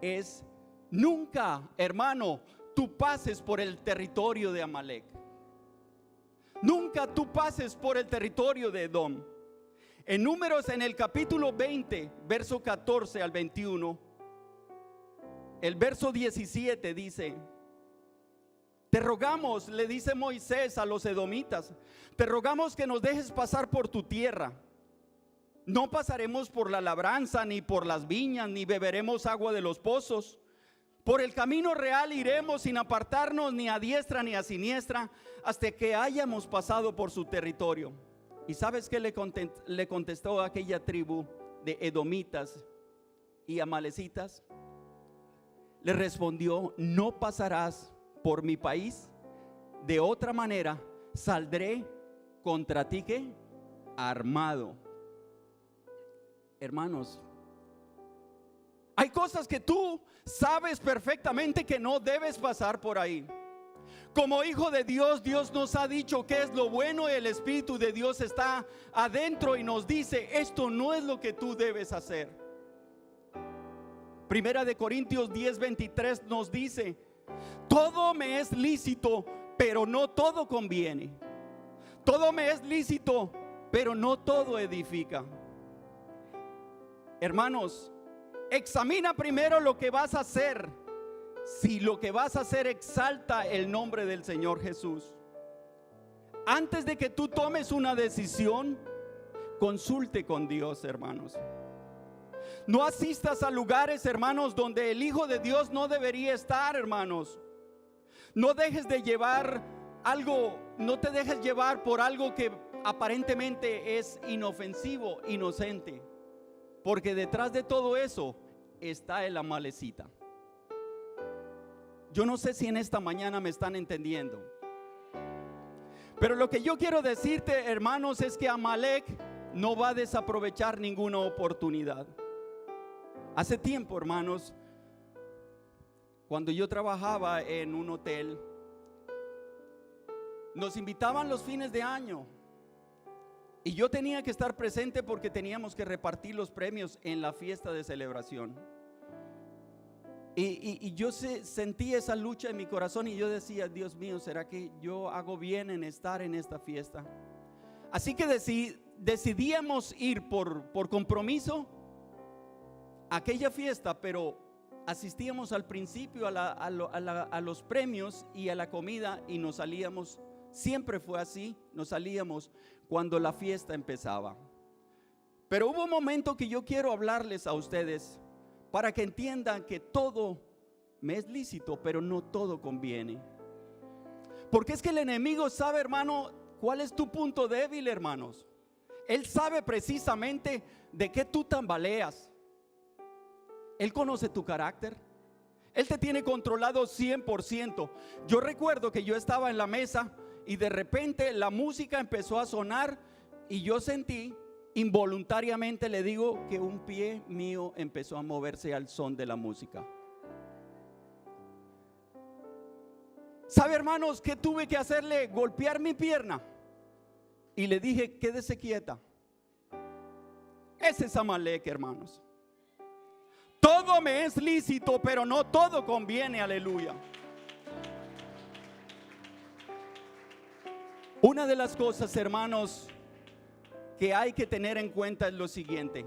es: nunca, hermano, tú pases por el territorio de Amalek. Nunca tú pases por el territorio de Edom. En Números, en el capítulo 20, verso 14 al 21, el verso 17 dice: te rogamos, le dice Moisés a los edomitas, te rogamos que nos dejes pasar por tu tierra. No pasaremos por la labranza, ni por las viñas, ni beberemos agua de los pozos. Por el camino real iremos sin apartarnos ni a diestra ni a siniestra, hasta que hayamos pasado por su territorio. ¿Y sabes qué le contestó a aquella tribu de edomitas y amalecitas? Le respondió: no pasarás por mi país, de otra manera saldré contra ti, ¿qué? Armado. Hermanos, hay cosas que tú sabes perfectamente que no debes pasar por ahí. Como hijo de Dios, Dios nos ha dicho qué es lo bueno, y el Espíritu de Dios está adentro y nos dice: esto no es lo que tú debes hacer. Primera de Corintios 10:23 nos dice: todo me es lícito, pero no todo conviene. Todo me es lícito, pero no todo edifica. Hermanos, examina primero lo que vas a hacer. Si lo que vas a hacer exalta el nombre del Señor Jesús, antes de que tú tomes una decisión, consulte con Dios, hermanos. No asistas a lugares, hermanos, donde el Hijo de Dios no debería estar, hermanos. No dejes de llevar algo, no te dejes llevar por algo que aparentemente es inofensivo, inocente, porque detrás de todo eso está el amalecita. Yo no sé si en esta mañana me están entendiendo. Pero lo que yo quiero decirte, hermanos, es que Amalek no va a desaprovechar ninguna oportunidad. Hace tiempo, hermanos, cuando yo trabajaba en un hotel, nos invitaban los fines de año y yo tenía que estar presente porque teníamos que repartir los premios en la fiesta de celebración. Y yo sentí esa lucha en mi corazón y yo decía, Dios mío, ¿será que yo hago bien en estar en esta fiesta? Así que decidíamos ir por compromiso a aquella fiesta, pero asistíamos al principio a los premios y a la comida y nos salíamos, siempre fue así, nos salíamos cuando la fiesta empezaba. Pero hubo un momento que yo quiero hablarles a ustedes para que entiendan que todo me es lícito, pero no todo conviene. Porque es que el enemigo sabe, hermano, cuál es tu punto débil, hermanos. Él sabe precisamente de qué tú tambaleas. Él conoce tu carácter. Él te tiene controlado 100%. Yo recuerdo que yo estaba en la mesa y de repente la música empezó a sonar y yo sentí, involuntariamente le digo, que un pie mío empezó a moverse al son de la música. ¿Sabe, hermanos, qué tuve que hacerle? Golpear mi pierna. Y le dije, quédese quieta. Ese es Amalek, hermanos. Todo me es lícito, pero no todo conviene, aleluya. Una de las cosas, hermanos, que hay que tener en cuenta es lo siguiente.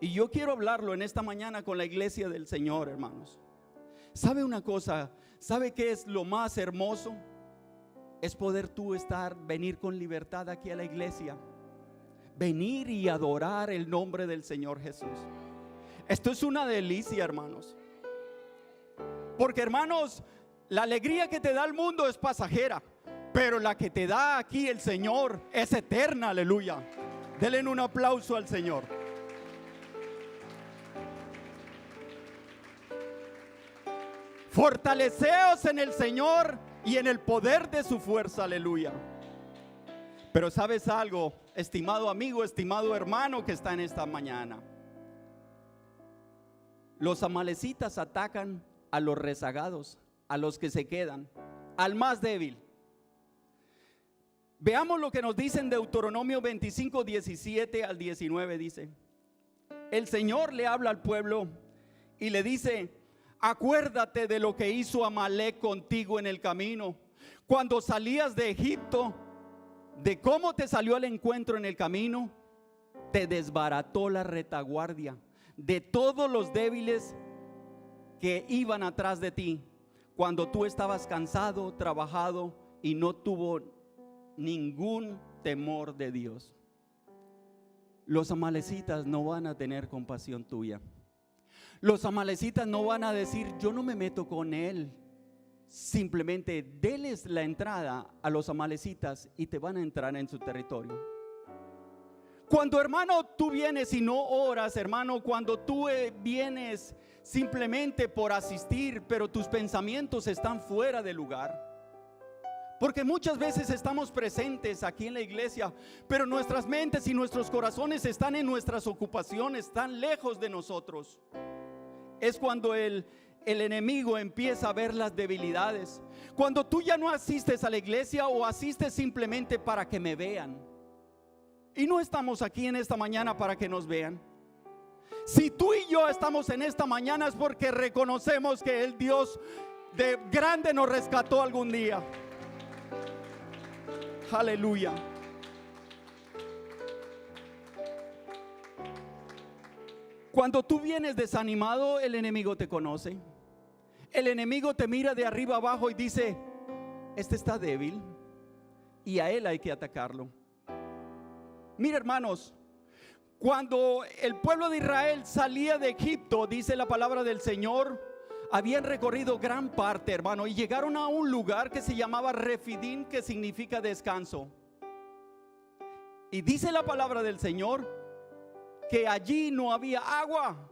Y yo quiero hablarlo en esta mañana con la iglesia del Señor, hermanos. ¿Sabe una cosa? ¿Sabe qué es lo más hermoso? Es poder tú venir con libertad aquí a la iglesia. Venir y adorar el nombre del Señor Jesús. Esto es una delicia, hermanos. Porque, hermanos, la alegría que te da el mundo es pasajera, pero la que te da aquí el Señor es eterna, aleluya. Denle un aplauso al Señor. Fortaleceos en el Señor y en el poder de su fuerza, aleluya. Pero ¿sabes algo, estimado amigo, estimado hermano que está en esta mañana? Los amalecitas atacan a los rezagados, a los que se quedan, al más débil. Veamos lo que nos dice en Deuteronomio 25, 17 al 19. Dice: el Señor le habla al pueblo y le dice: acuérdate de lo que hizo Amalek contigo en el camino, cuando salías de Egipto, de cómo te salió al encuentro en el camino. Te desbarató la retaguardia de todos los débiles que iban atrás de ti, cuando tú estabas cansado, trabajado y no tuvo ningún temor de Dios. Los amalecitas no van a tener compasión tuya. Los amalecitas no van a decir, yo no me meto con él. Simplemente deles la entrada a los amalecitas y te van a entrar en su territorio. Cuando, hermano, tú vienes y no oras, hermano, cuando tú vienes simplemente por asistir, pero tus pensamientos están fuera de lugar. Porque muchas veces estamos presentes aquí en la iglesia, pero nuestras mentes y nuestros corazones están en nuestras ocupaciones, están lejos de nosotros. Es cuando el enemigo empieza a ver las debilidades. Cuando tú ya no asistes a la iglesia o asistes simplemente para que me vean. Y no estamos aquí en esta mañana para que nos vean. Si tú y yo estamos en esta mañana es porque reconocemos que el Dios de grande nos rescató algún día. Aleluya. Cuando tú vienes desanimado, el enemigo te conoce. El enemigo te mira de arriba abajo y dice: este está débil y a él hay que atacarlo. Mira, hermanos, cuando el pueblo de Israel salía de Egipto, dice la palabra del Señor, habían recorrido gran parte, hermano, y llegaron a un lugar que se llamaba Refidim, que significa descanso. Y dice la palabra del Señor que allí no había agua.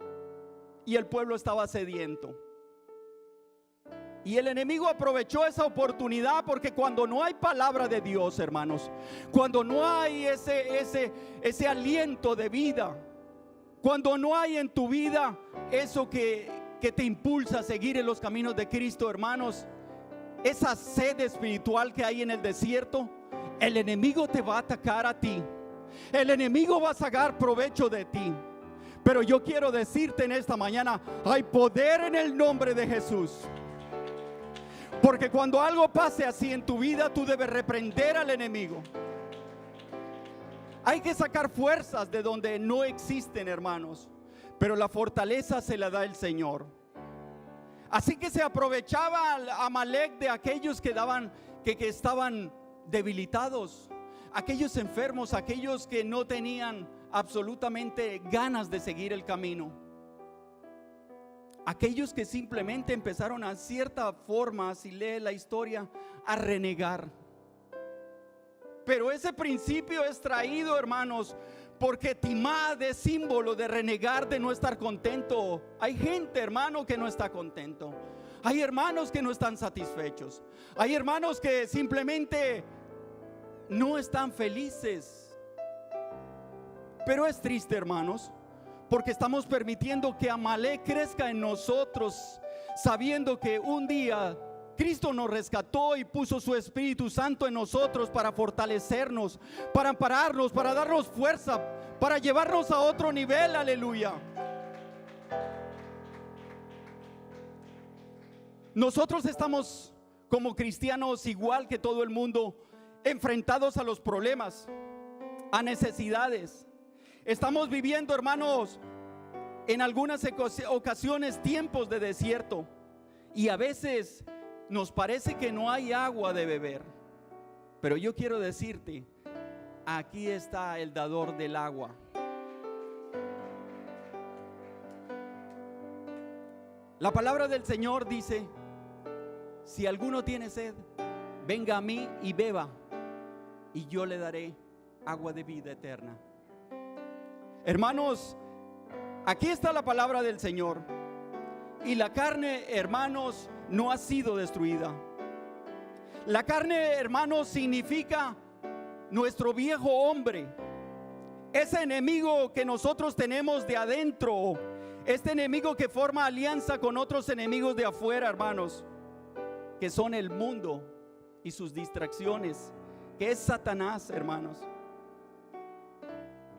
y el pueblo estaba sediento. Y el enemigo aprovechó esa oportunidad, porque cuando no hay palabra de Dios, hermanos, cuando no hay ese aliento de vida, cuando no hay en tu vida eso que te impulsa a seguir en los caminos de Cristo, hermanos, esa sed espiritual que hay en el desierto, el enemigo te va a atacar a ti. El enemigo va a sacar provecho de ti. Pero yo quiero decirte en esta mañana, hay poder en el nombre de Jesús. Porque cuando algo pase así en tu vida, tú debes reprender al enemigo. Hay que sacar fuerzas de donde no existen, hermanos, pero la fortaleza se la da el Señor. Así que se aprovechaba Amalek de aquellos que estaban debilitados, aquellos enfermos, aquellos que no tenían absolutamente ganas de seguir el camino, aquellos que simplemente empezaron a cierta forma, si lee la historia, a renegar. Pero ese principio es traído, hermanos, porque timad es símbolo de renegar, de no estar contento. Hay gente, hermano, que no está contento. Hay hermanos que no están satisfechos. Hay hermanos que simplemente no están felices. Pero es triste, hermanos, porque estamos permitiendo que Amalek crezca en nosotros, sabiendo que un día Cristo nos rescató y puso su Espíritu Santo en nosotros para fortalecernos, para ampararnos, para darnos fuerza, para llevarnos a otro nivel. Aleluya. Nosotros estamos como cristianos, igual que todo el mundo, enfrentados a los problemas, a necesidades. Estamos viviendo, hermanos, en algunas ocasiones tiempos de desierto, y a veces nos parece que no hay agua de beber. Pero yo quiero decirte, aquí está el dador del agua. La palabra del Señor dice: si alguno tiene sed, venga a mí y beba, y yo le daré agua de vida eterna. Hermanos, aquí está la palabra del Señor. Y la carne, hermanos, no ha sido destruida. La carne, hermanos, significa nuestro viejo hombre, ese enemigo que nosotros tenemos de adentro, este enemigo que forma alianza con otros enemigos de afuera, hermanos, que son el mundo y sus distracciones, que es Satanás, hermanos.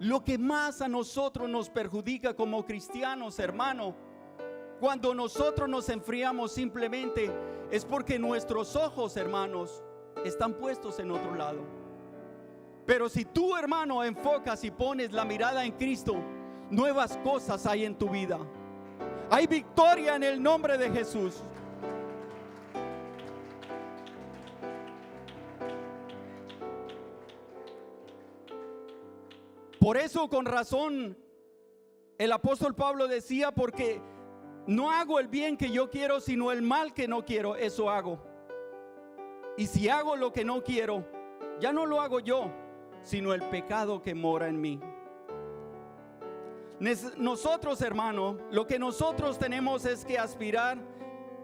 Lo que más a nosotros nos perjudica como cristianos, hermano, cuando nosotros nos enfriamos, simplemente es porque nuestros ojos, hermanos, están puestos en otro lado. Pero si tú, hermano, enfocas y pones la mirada en Cristo, nuevas cosas hay en tu vida. Hay victoria en el nombre de Jesús. Por eso, con razón, el apóstol Pablo decía: porque no hago el bien que yo quiero, sino el mal que no quiero, eso hago. Y si hago lo que no quiero, ya no lo hago yo, sino el pecado que mora en mí. Nosotros, hermano, lo que nosotros tenemos es que aspirar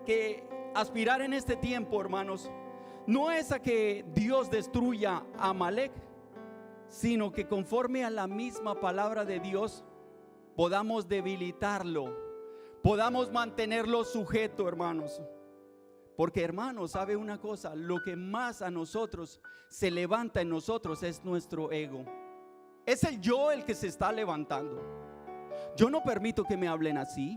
en este tiempo, hermanos, no es a que Dios destruya a Amalek, sino que conforme a la misma palabra de Dios podamos debilitarlo, podamos mantenerlo sujeto, hermanos. Porque, hermanos, ¿sabe una cosa? Lo que más a nosotros se levanta en nosotros es nuestro ego. Es el yo el que se está levantando. Yo no permito que me hablen así.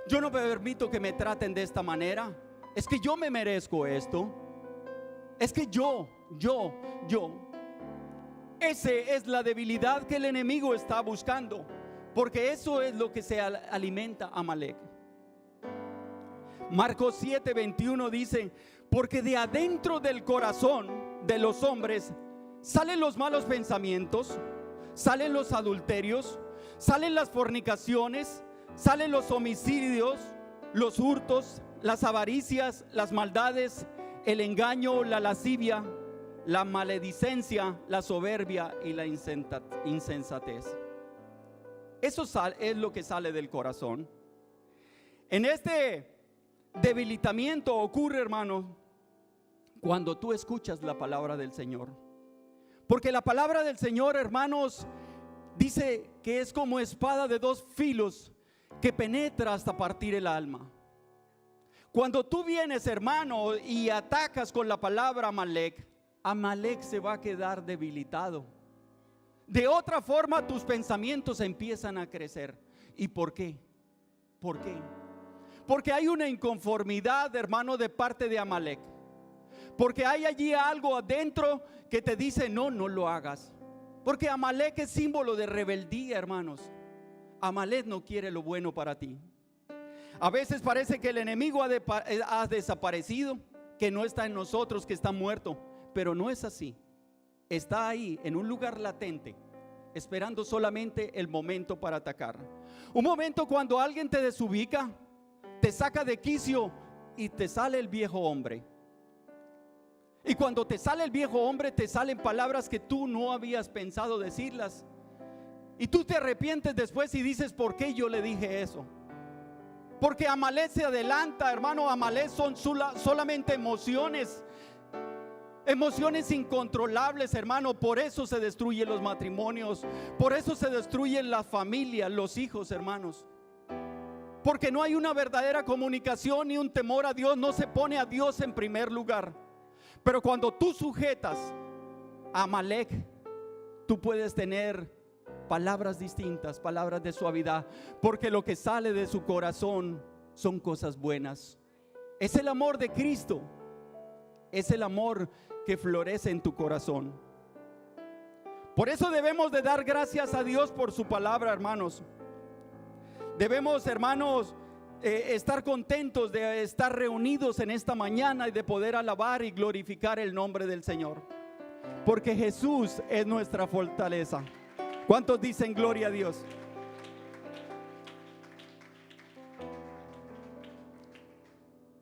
Yo no permito que me traten de esta manera. Es que yo me merezco esto. Es que yo. Esa es la debilidad que el enemigo está buscando, porque eso es lo que se alimenta a Amalek. Marcos 7:21 dice: porque de adentro del corazón de los hombres salen los malos pensamientos, salen los adulterios, salen las fornicaciones, salen los homicidios, los hurtos, las avaricias, las maldades, el engaño, la lascivia, la maledicencia, la soberbia y la insensatez. Eso es lo que sale del corazón. En este debilitamiento ocurre, hermano, cuando tú escuchas la palabra del Señor. Porque la palabra del Señor, hermanos, dice que es como espada de dos filos que penetra hasta partir el alma. Cuando tú vienes, hermano, y atacas con la palabra Amalek, Amalek se va a quedar debilitado. De otra forma, tus pensamientos empiezan a crecer. ¿Y por qué? ¿Por qué? Porque hay una inconformidad, hermano, de parte de Amalek. Porque hay allí algo adentro que te dice: no, no lo hagas. Porque Amalek es símbolo de rebeldía, hermanos. Amalek no quiere lo bueno para ti. A veces parece que el enemigo ha desaparecido, que no está en nosotros, que está muerto. Pero no es así. Está ahí en un lugar latente, esperando solamente el momento para atacar. Un momento cuando alguien te desubica, te saca de quicio y te sale el viejo hombre. Y cuando te sale el viejo hombre, te salen palabras que tú no habías pensado decirlas. Y tú te arrepientes después y dices: ¿por qué yo le dije eso? Porque Amalek se adelanta, hermano. Amalek son solamente emociones. Emociones incontrolables, hermano. Por eso se destruyen los matrimonios. Por eso se destruyen las familias, los hijos, hermanos. Porque no hay una verdadera comunicación ni un temor a Dios. No se pone a Dios en primer lugar. Pero cuando tú sujetas a Amalek, tú puedes tener palabras distintas, palabras de suavidad, porque lo que sale de su corazón son cosas buenas. Es el amor de Cristo. Es el amor que florece en tu corazón. Por eso debemos de dar gracias a Dios por su palabra, hermanos. Debemos, hermanos, estar contentos de estar reunidos en esta mañana y de poder alabar y glorificar el nombre del Señor, porque Jesús es nuestra fortaleza. ¿Cuántos dicen gloria a Dios?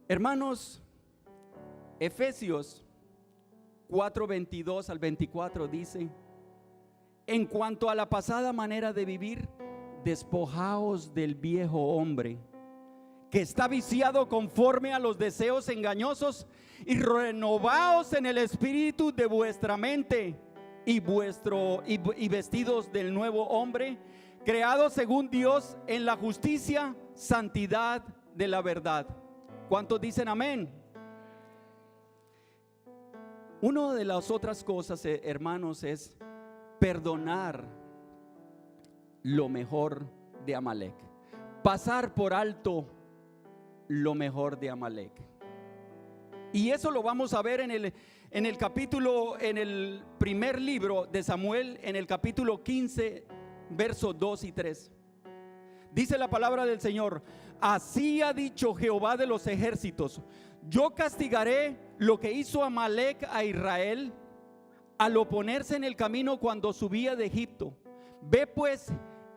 Hermanos, Efesios 4:22 al 24 dice: en cuanto a la pasada manera de vivir, despojaos del viejo hombre, que está viciado conforme a los deseos engañosos, y renovaos en el espíritu de vuestra mente, y vestidos del nuevo hombre, creado según Dios en la justicia, santidad de la verdad. ¿Cuántos dicen amén? Una de las otras cosas, hermanos, es perdonar lo mejor de Amalek, pasar por alto lo mejor de Amalek. Y eso lo vamos a ver en el capítulo, en el primer libro de Samuel, en el capítulo 15, versos 2 y 3. Dice la palabra del Señor: así ha dicho Jehová de los ejércitos: yo castigaré lo que hizo Amalek a Israel al oponerse en el camino cuando subía de Egipto. Ve pues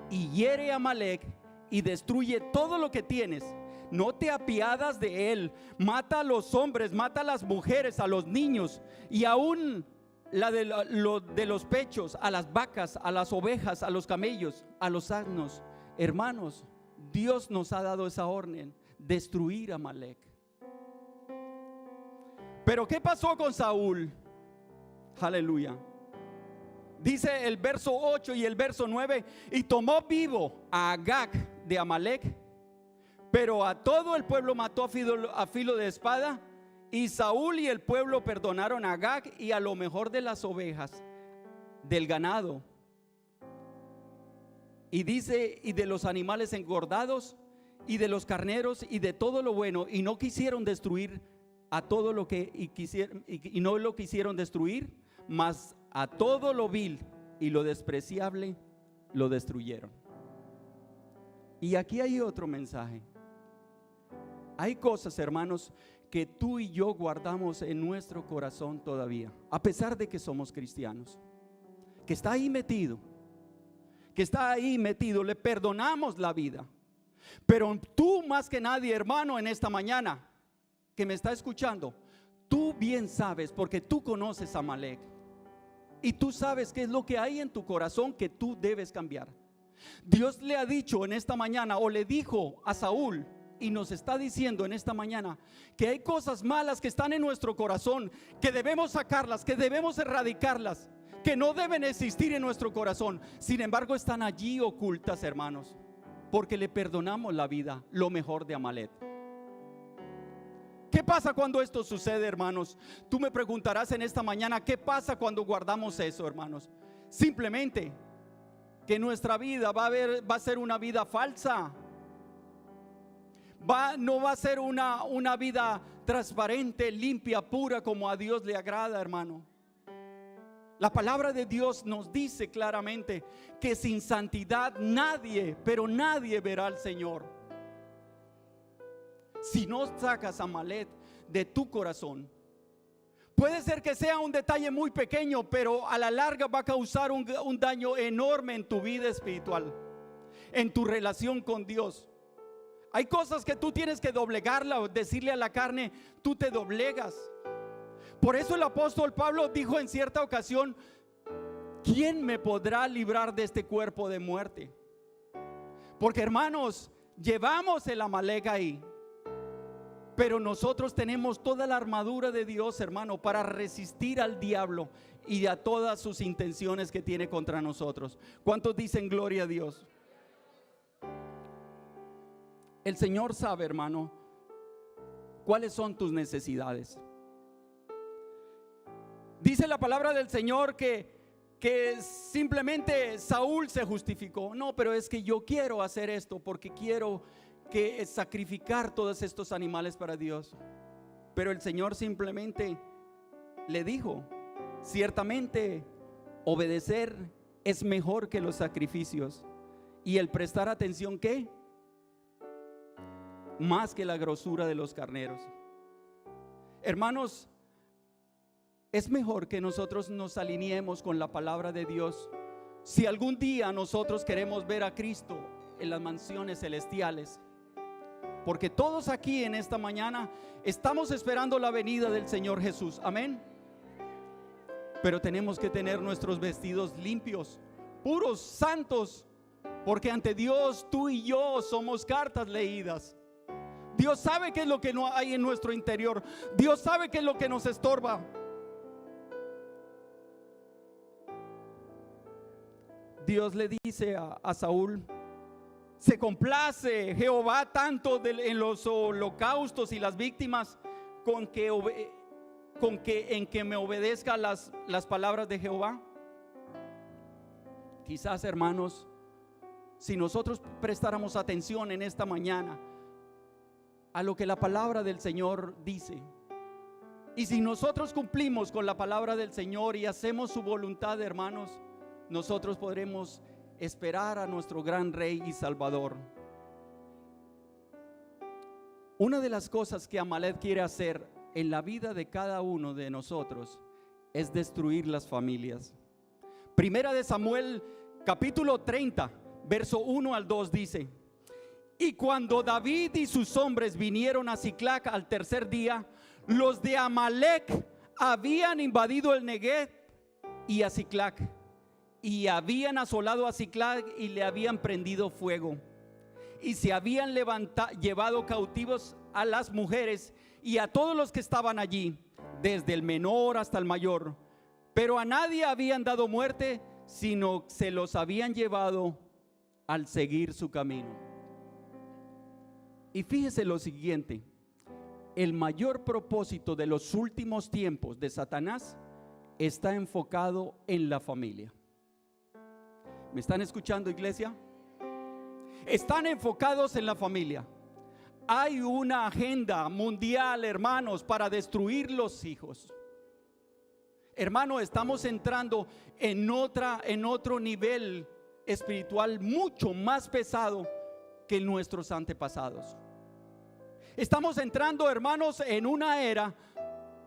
y hiere a Amalek y destruye todo lo que tienes. No te apiadas de él. Mata a los hombres, mata a las mujeres, a los niños, y aún de los pechos, a las vacas, a las ovejas, a los camellos, a los asnos. Hermanos, Dios nos ha dado esa orden: destruir a Amalek. Pero ¿qué pasó con Saúl? Aleluya. Dice el verso 8 y el verso 9: y tomó vivo a Agag de Amalek, pero a todo el pueblo mató a filo de espada. Y Saúl y el pueblo perdonaron a Agag y a lo mejor de las ovejas, del ganado, y dice, y de los animales engordados, y de los carneros, y de todo lo bueno, y no quisieron destruir a todo lo que y no lo quisieron destruir, mas a todo lo vil y lo despreciable lo destruyeron. Y aquí hay otro mensaje. Hay cosas, hermanos, que tú y yo guardamos en nuestro corazón todavía, a pesar de que somos cristianos, que está ahí metido, le perdonamos la vida. Pero tú más que nadie, hermano, en esta mañana que me está escuchando, tú bien sabes, porque tú conoces a Amalek, y tú sabes qué es lo que hay en tu corazón que tú debes cambiar. Dios le ha dicho en esta mañana, o le dijo a Saúl y nos está diciendo en esta mañana que hay cosas malas que están en nuestro corazón, que debemos sacarlas, que debemos erradicarlas, que no deben existir en nuestro corazón. Sin embargo, están allí ocultas, hermanos, porque le perdonamos la vida, lo mejor de Amalek. ¿Qué pasa cuando esto sucede, hermanos? Tú me preguntarás en esta mañana, ¿qué pasa cuando guardamos eso, hermanos? Simplemente que nuestra vida va a ser una vida falsa. No va a ser una vida transparente, limpia, pura, como a Dios le agrada, hermano. La palabra de Dios nos dice claramente que sin santidad nadie, pero nadie verá al Señor. Si no sacas a Amalek de tu corazón, puede ser que sea un detalle muy pequeño, pero a la larga va a causar un daño enorme en tu vida espiritual, en tu relación con Dios. Hay cosas que tú tienes que doblegarla, o decirle a la carne, tú te doblegas. Por eso el apóstol Pablo dijo en cierta ocasión: ¿quién me podrá librar de este cuerpo de muerte? Porque, hermanos, llevamos el Amalek ahí, pero nosotros tenemos toda la armadura de Dios, hermano, para resistir al diablo y a todas sus intenciones que tiene contra nosotros. ¿Cuántos dicen gloria a Dios? El Señor sabe, hermano, cuáles son tus necesidades. Dice la palabra del Señor que simplemente Saúl se justificó. No, pero es que yo quiero hacer esto porque quiero sacrificar todos estos animales para Dios. Pero el Señor simplemente le dijo: ciertamente obedecer es mejor que los sacrificios, y el prestar atención, ¿qué? Más que la grosura de los carneros. Hermanos, es mejor que nosotros nos alineemos con la palabra de Dios. Si algún día nosotros queremos ver a Cristo en las mansiones celestiales, porque todos aquí en esta mañana estamos esperando la venida del Señor Jesús, amén. Pero tenemos que tener nuestros vestidos limpios, puros, santos, porque ante Dios tú y yo somos cartas leídas. Dios sabe qué es lo que no hay en nuestro interior. Dios sabe qué es lo que nos estorba. Dios le dice a Saúl: se complace Jehová tanto en los holocaustos y las víctimas en que me obedezca las palabras de Jehová. Quizás, hermanos, si nosotros prestáramos atención en esta mañana a lo que la palabra del Señor dice, y si nosotros cumplimos con la palabra del Señor y hacemos su voluntad, hermanos, nosotros podremos esperar a nuestro gran Rey y Salvador. Una de las cosas que Amalek quiere hacer en la vida de cada uno de nosotros es destruir las familias. Primera de Samuel, capítulo 30, verso 1 al 2 dice: y cuando David y sus hombres vinieron a Siclag al tercer día, los de Amalek habían invadido el Negev y a Siclag, y habían asolado a Siclag y le habían prendido fuego, y se habían llevado cautivos a las mujeres y a todos los que estaban allí, desde el menor hasta el mayor, pero a nadie habían dado muerte, sino se los habían llevado al seguir su camino. Y fíjese lo siguiente: el mayor propósito de los últimos tiempos de Satanás está enfocado en la familia. ¿Me están escuchando, iglesia? Están enfocados en la familia. Hay una agenda mundial, hermanos, para destruir los hijos. Hermano, estamos entrando en otro nivel espiritual mucho más pesado que nuestros antepasados. Estamos entrando, hermanos, en una era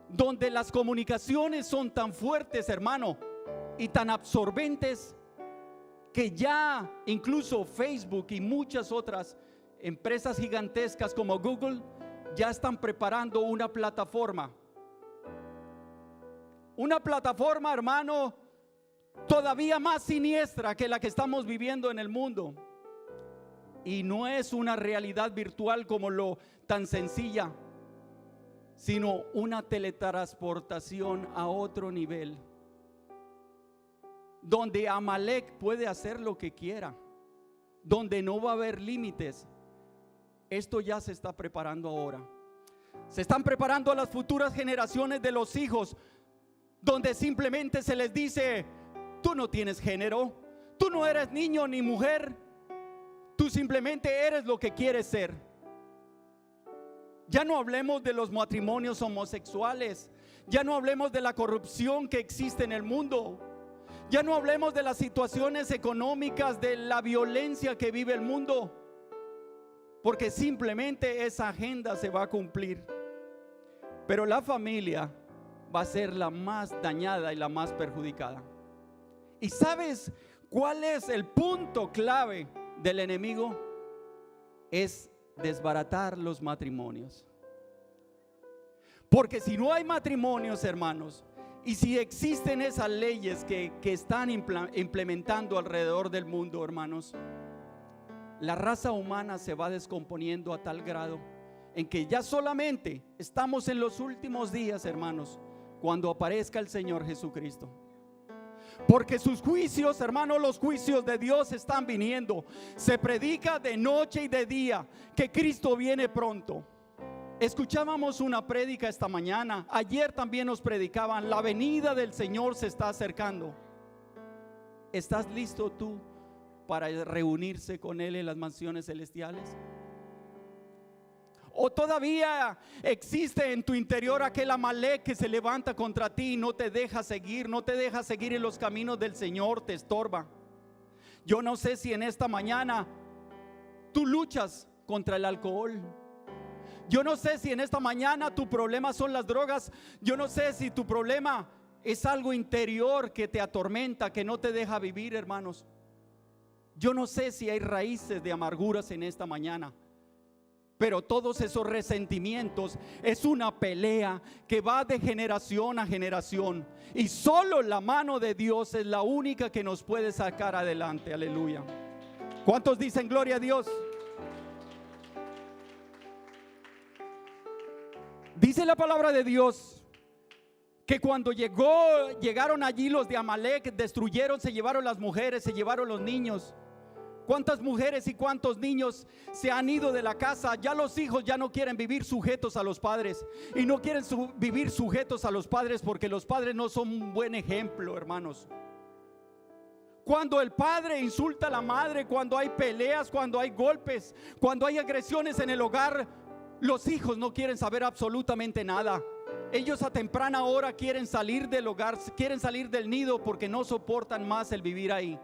donde las comunicaciones son tan fuertes, hermano, y tan absorbentes, que ya incluso Facebook y muchas otras empresas gigantescas como Google ya están preparando una plataforma, hermano, todavía más siniestra que la que estamos viviendo en el mundo. Y no es una realidad virtual como lo tan sencilla, sino una teletransportación a otro nivel, donde Amalek puede hacer lo que quiera, donde no va a haber límites. Esto ya se está preparando ahora. Se están preparando a las futuras generaciones de los hijos, donde simplemente se les dice: tú no tienes género, tú no eres niño ni mujer, tú simplemente eres lo que quieres ser. Ya no hablemos de los matrimonios homosexuales, ya no hablemos de la corrupción que existe en el mundo, ya no hablemos de las situaciones económicas, de la violencia que vive el mundo, porque simplemente esa agenda se va a cumplir. Pero la familia va a ser la más dañada y la más perjudicada. ¿Y sabes cuál es el punto clave del enemigo? Es desbaratar los matrimonios. Porque si no hay matrimonios, hermanos, y si existen esas leyes que están implementando alrededor del mundo, hermanos, la raza humana se va descomponiendo a tal grado en que ya solamente estamos en los últimos días, hermanos, cuando aparezca el Señor Jesucristo. Porque sus juicios, hermanos, los juicios de Dios están viniendo. Se predica de noche y de día que Cristo viene pronto. Escuchábamos una prédica esta mañana. Ayer también nos predicaban: la venida del Señor se está acercando. ¿Estás listo tú para reunirse con Él en las mansiones celestiales? ¿O todavía existe en tu interior aquel Amalek que se levanta contra ti y no te deja seguir, no te deja seguir en los caminos del Señor, te estorba? Yo no sé si en esta mañana tú luchas contra el alcohol. Yo no sé si en esta mañana tu problema son las drogas. Yo no sé si tu problema es algo interior que te atormenta, que no te deja vivir, hermanos. Yo no sé si hay raíces de amarguras en esta mañana. Pero todos esos resentimientos es una pelea que va de generación a generación. Y solo la mano de Dios es la única que nos puede sacar adelante. Aleluya. ¿Cuántos dicen gloria a Dios? Dice la palabra de Dios que cuando llegaron allí los de Amalek, destruyeron, se llevaron las mujeres, se llevaron los niños. ¿Cuántas mujeres y cuántos niños se han ido de la casa? Ya los hijos ya no quieren vivir sujetos a los padres. Y no quieren vivir sujetos a los padres porque los padres no son un buen ejemplo, hermanos. Cuando el padre insulta a la madre, cuando hay peleas, cuando hay golpes, cuando hay agresiones en el hogar, los hijos no quieren saber absolutamente nada. Ellos a temprana hora quieren salir del hogar, quieren salir del nido porque no soportan más el vivir ahí.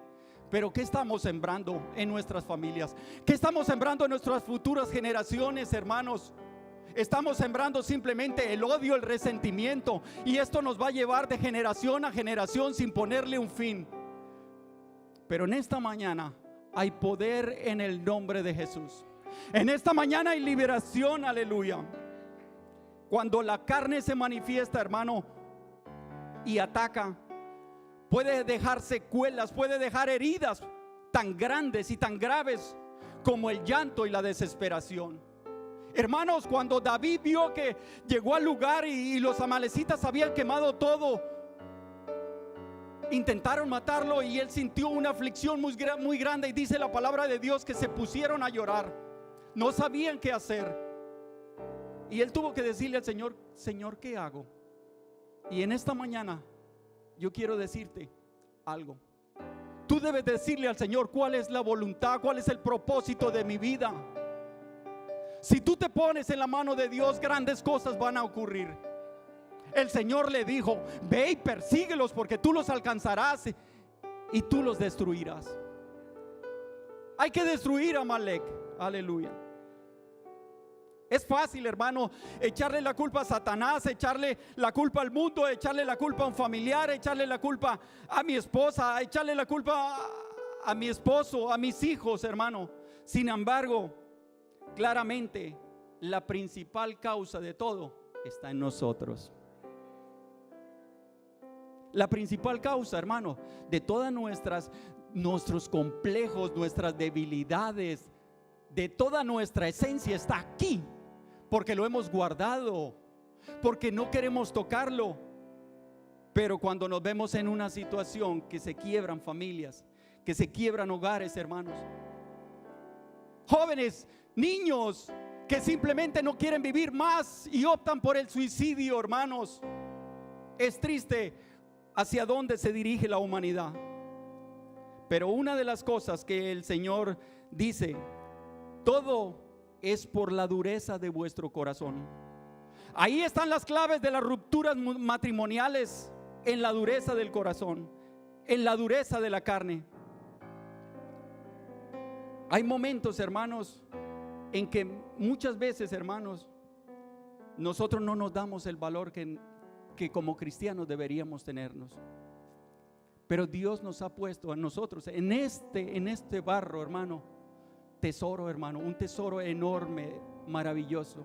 Pero ¿qué estamos sembrando en nuestras familias? ¿Qué estamos sembrando en nuestras futuras generaciones, hermanos? Estamos sembrando simplemente el odio, el resentimiento, y esto nos va a llevar de generación a generación sin ponerle un fin. Pero en esta mañana hay poder en el nombre de Jesús. En esta mañana hay liberación, aleluya. Cuando la carne se manifiesta, hermano, y ataca, puede dejar secuelas, puede dejar heridas tan grandes y tan graves como el llanto y la desesperación. Hermanos, cuando David vio que llegó al lugar y los amalecitas habían quemado todo, intentaron matarlo y él sintió una aflicción muy grande, y dice la palabra de Dios que se pusieron a llorar. No sabían qué hacer. Y él tuvo que decirle al Señor: Señor, ¿qué hago? Y en esta mañana yo quiero decirte algo. Tú debes decirle al Señor cuál es la voluntad, cuál es el propósito de mi vida. Si tú te pones en la mano de Dios, grandes cosas van a ocurrir. El Señor le dijo: ve y persíguelos porque tú los alcanzarás y tú los destruirás. Hay que destruir a Amalek. Aleluya. Es fácil, hermano, echarle la culpa a Satanás, echarle la culpa al mundo, echarle la culpa a un familiar, echarle la culpa a mi esposa, echarle la culpa a mi esposo, a mis hijos, hermano. Sin embargo, claramente la principal causa de todo está en nosotros. La principal causa, hermano, de todas nuestros complejos, nuestras debilidades, de toda nuestra esencia está aquí, porque lo hemos guardado, porque no queremos tocarlo. Pero cuando nos vemos en una situación que se quiebran familias, que se quiebran hogares, hermanos, jóvenes, niños que simplemente no quieren vivir más y optan por el suicidio, hermanos, es triste hacia dónde se dirige la humanidad. Pero una de las cosas que el Señor dice: todo es por la dureza de vuestro corazón. Ahí están las claves de las rupturas matrimoniales, en la dureza del corazón, en la dureza de la carne. Hay momentos, hermanos, en que muchas veces, hermanos, nosotros no nos damos el valor que como cristianos deberíamos tenernos. Pero Dios nos ha puesto a nosotros en este barro, hermano, tesoro, hermano, un tesoro enorme, maravilloso,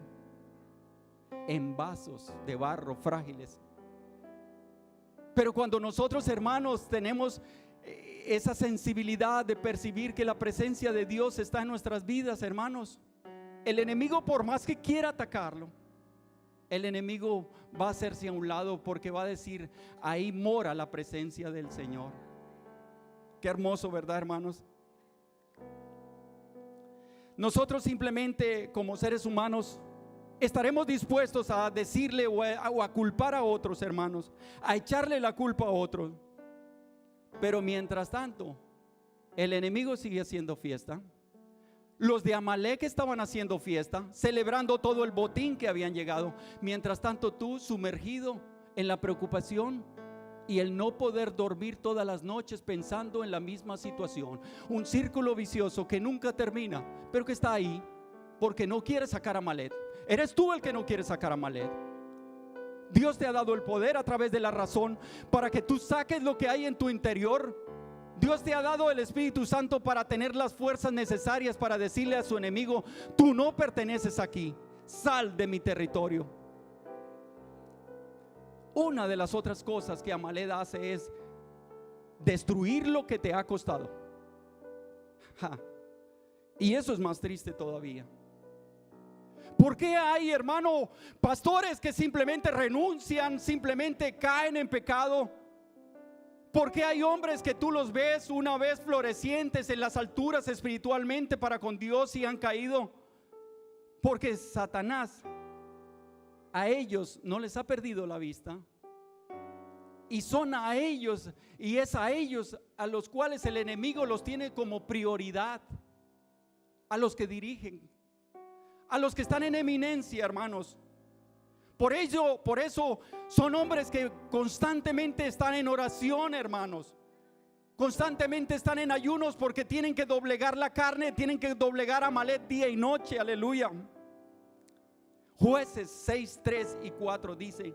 en vasos de barro frágiles. Pero cuando nosotros, hermanos, tenemos esa sensibilidad de percibir que la presencia de Dios está en nuestras vidas, hermanos, el enemigo, por más que quiera atacarlo, el enemigo va a hacerse a un lado, porque va a decir: ahí mora la presencia del Señor. Qué hermoso, ¿verdad, hermanos? Nosotros simplemente, como seres humanos, estaremos dispuestos a decirle o a culpar a otros, hermanos, a echarle la culpa a otros. Pero mientras tanto, el enemigo sigue haciendo fiesta. Los de Amalek estaban haciendo fiesta, celebrando todo el botín que habían llegado. Mientras tanto, tú, sumergido en la preocupación y el no poder dormir todas las noches pensando en la misma situación. Un círculo vicioso que nunca termina, pero que está ahí porque no quiere sacar a Amalek. Eres tú el que no quiere sacar a Amalek. Dios te ha dado el poder a través de la razón para que tú saques lo que hay en tu interior. Dios te ha dado el Espíritu Santo para tener las fuerzas necesarias para decirle a su enemigo: tú no perteneces aquí, sal de mi territorio. Una de las otras cosas que Amalek hace es destruir lo que te ha costado. Y eso es más triste todavía. ¿Por qué hay, hermano, pastores que simplemente renuncian, simplemente caen en pecado? ¿Por qué hay hombres que tú los ves una vez florecientes en las alturas espiritualmente para con Dios y han caído? Porque Satanás a ellos no les ha perdido la vista, y son a ellos, y es a ellos a los cuales el enemigo los tiene como prioridad, a los que dirigen, a los que están en eminencia, hermanos. Por eso son hombres que constantemente están en oración, hermanos. Constantemente están en ayunos, porque tienen que doblegar la carne, tienen que doblegar a Amalek día y noche. Aleluya. Jueces 6, 3 y 4 dice: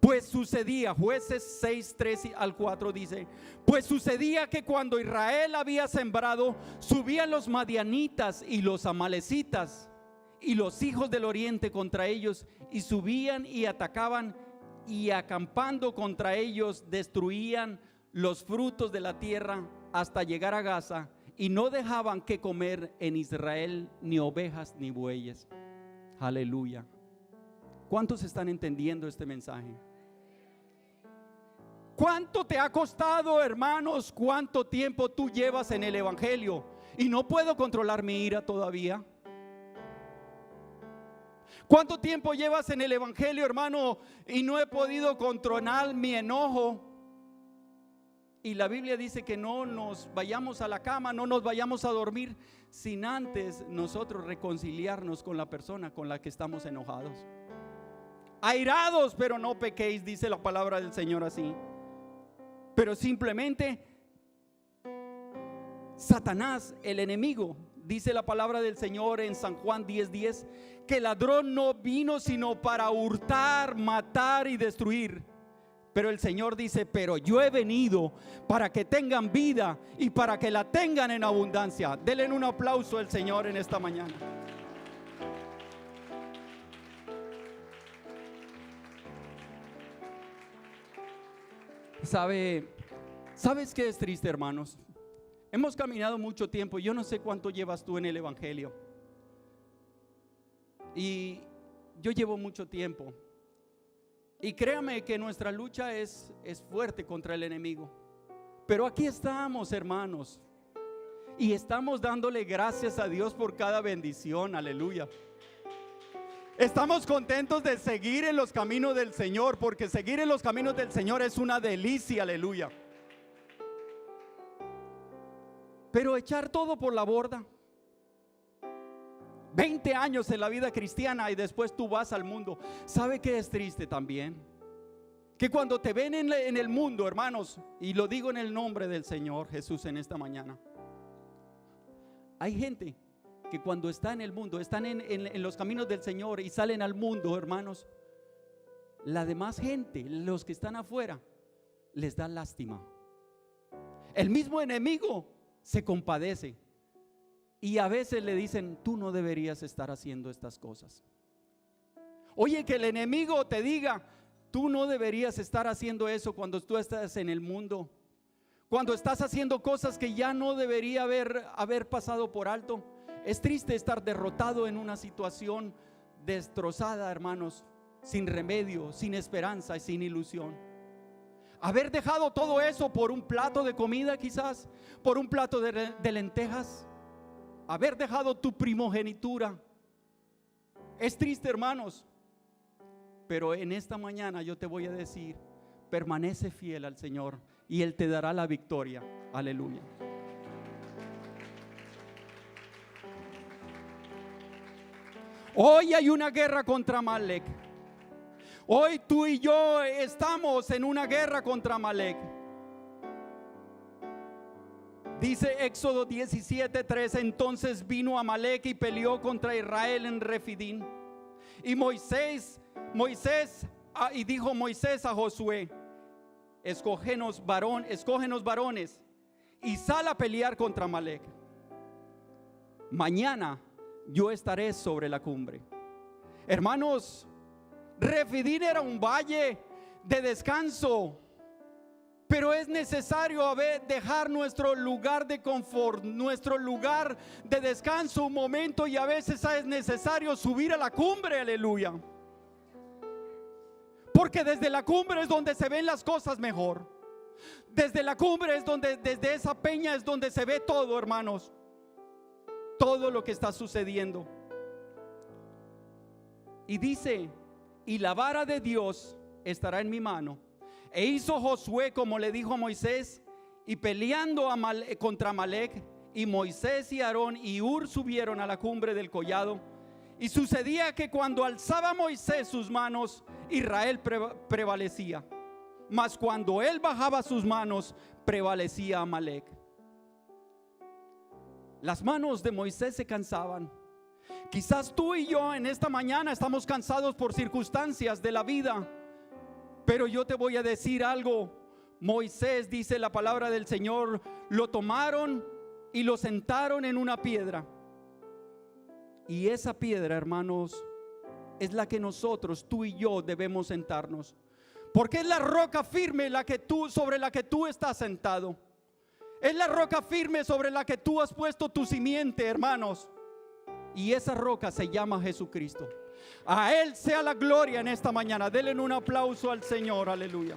pues sucedía, Jueces 6, 3 al 4 dice: pues sucedía que cuando Israel había sembrado, subían los madianitas y los amalecitas y los hijos del oriente contra ellos, y subían y atacaban, y acampando contra ellos destruían los frutos de la tierra hasta llegar a Gaza, y no dejaban que comer en Israel ni ovejas ni bueyes. Aleluya. ¿Cuántos están entendiendo este mensaje? ¿Cuánto te ha costado, hermanos? ¿Cuánto tiempo tú llevas en el evangelio? Y no puedo controlar mi ira todavía. ¿Cuánto tiempo llevas en el evangelio, hermano, y no he podido controlar mi enojo? Y la Biblia dice que no nos vayamos a la cama, no nos vayamos a dormir sin antes nosotros reconciliarnos con la persona con la que estamos enojados. Airados, pero no pequéis, dice la palabra del Señor así. Pero simplemente Satanás, el enemigo, dice la palabra del Señor en San Juan 10:10, que el ladrón no vino sino para hurtar, matar y destruir. Pero el Señor dice: pero yo he venido para que tengan vida y para que la tengan en abundancia. Denle un aplauso al Señor en esta mañana. ¿Sabes qué es triste, hermanos? Hemos caminado mucho tiempo. Yo no sé cuánto llevas tú en el evangelio. Y yo llevo mucho tiempo. Y créame que nuestra lucha es fuerte contra el enemigo. Pero aquí estamos, hermanos. Y estamos dándole gracias a Dios por cada bendición. Aleluya. Estamos contentos de seguir en los caminos del Señor, porque seguir en los caminos del Señor es una delicia. Aleluya. Pero echar todo por la borda, 20 años en la vida cristiana y después tú vas al mundo. ¿Sabe qué es triste también? Que cuando te ven en el mundo, hermanos, y lo digo en el nombre del Señor Jesús en esta mañana, hay gente que cuando está en el mundo, están en los caminos del Señor y salen al mundo, hermanos, la demás gente, los que están afuera, les da lástima. El mismo enemigo se compadece y a veces le dicen: tú no deberías estar haciendo estas cosas. Oye, que el enemigo te diga: tú no deberías estar haciendo eso cuando tú estás en el mundo, cuando estás haciendo cosas que ya no debería haber pasado por alto. Es triste estar derrotado en una situación destrozada, hermanos, sin remedio, sin esperanza y sin ilusión. Haber dejado todo eso por un plato de comida, quizás por un plato de lentejas. Haber dejado tu primogenitura. Es triste, hermanos. Pero en esta mañana yo te voy a decir: permanece fiel al Señor y Él te dará la victoria. Aleluya. Hoy hay una guerra contra Amalek. Hoy tú y yo estamos en una guerra contra Amalek. Dice Éxodo 17:3: entonces vino Amalek y peleó contra Israel en Refidín. Y dijo Moisés a Josué: escógenos varones y sal a pelear contra Amalek. Mañana yo estaré sobre la cumbre. Hermanos, Refidín era un valle de descanso, pero es necesario dejar nuestro lugar de confort, nuestro lugar de descanso un momento, y a veces es necesario subir a la cumbre. Aleluya. Porque desde la cumbre es donde se ven las cosas mejor. Desde la cumbre es donde, desde esa peña es donde se ve todo, hermanos. Todo lo que está sucediendo. Y dice: y la vara de Dios estará en mi mano. E hizo Josué como le dijo a Moisés, y peleando contra Amalek, y Moisés y Aarón y Hur subieron a la cumbre del collado. Y sucedía que cuando alzaba Moisés sus manos, Israel prevalecía, mas cuando él bajaba sus manos, prevalecía Amalek. Las manos de Moisés se cansaban. Quizás tú y yo en esta mañana estamos cansados por circunstancias de la vida, pero yo te voy a decir algo. Moisés, dice la palabra del Señor, lo tomaron y lo sentaron en una piedra. Y esa piedra, hermanos, es la que nosotros, tú y yo, debemos sentarnos, porque es la roca firme sobre la que tú estás sentado. Es la roca firme sobre la que tú has puesto tu simiente, hermanos. Y esa roca se llama Jesucristo. A Él sea la gloria en esta mañana. Denle un aplauso al Señor. Aleluya.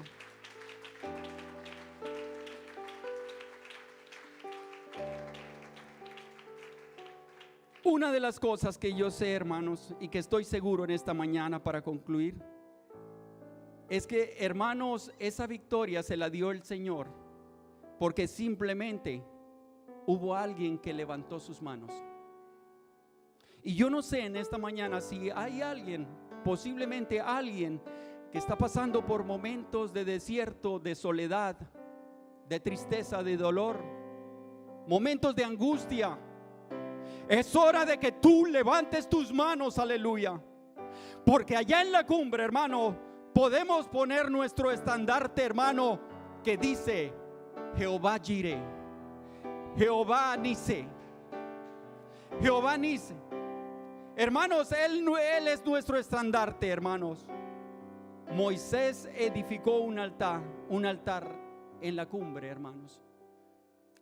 Una de las cosas que yo sé, hermanos, y que estoy seguro en esta mañana para concluir, es que, hermanos, esa victoria se la dio el Señor porque simplemente hubo alguien que levantó sus manos. Y yo no sé en esta mañana si hay alguien, posiblemente alguien, que está pasando por momentos de desierto, de soledad, de tristeza, de dolor, momentos de angustia. Es hora de que tú levantes tus manos, aleluya, porque allá en la cumbre, hermano, podemos poner nuestro estandarte, hermano, que dice: Jehová Jireh, Jehová Nise, Jehová Nise. Hermanos, Él es nuestro estandarte, hermanos. Moisés edificó un altar en la cumbre, hermanos.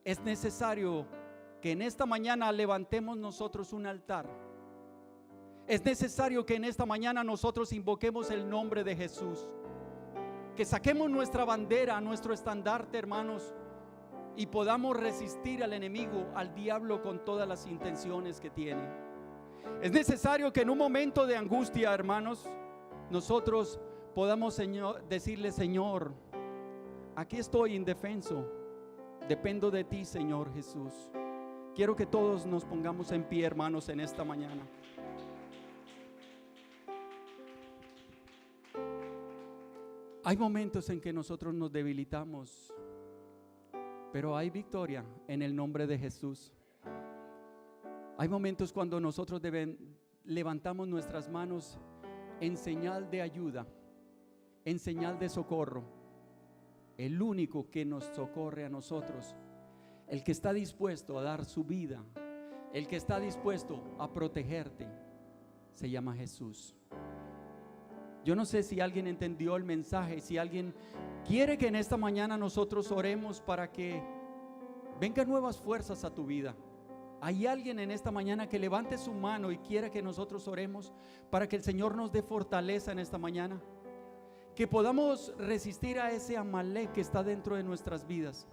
es necesario que en esta mañana levantemos nosotros un altar. Es necesario que en esta mañana nosotros invoquemos el nombre de Jesús, que saquemos nuestra bandera, nuestro estandarte, hermanos, y podamos resistir al enemigo, al diablo, con todas las intenciones que tiene. Es necesario que en un momento de angustia, hermanos, nosotros podamos, Señor, decirle: Señor, aquí estoy indefenso, dependo de ti, Señor Jesús. Quiero que todos nos pongamos en pie, hermanos, en esta mañana. Hay momentos en que nosotros nos debilitamos, pero hay victoria en el nombre de Jesús. Hay momentos cuando nosotros levantamos nuestras manos en señal de ayuda, en señal de socorro. El único que nos socorre a nosotros, el que está dispuesto a dar su vida, el que está dispuesto a protegerte, se llama Jesús. Yo no sé si alguien entendió el mensaje, si alguien quiere que en esta mañana nosotros oremos para que vengan nuevas fuerzas a tu vida. ¿Hay alguien en esta mañana que levante su mano y quiera que nosotros oremos para que el Señor nos dé fortaleza en esta mañana? Que podamos resistir a ese Amalek que está dentro de nuestras vidas.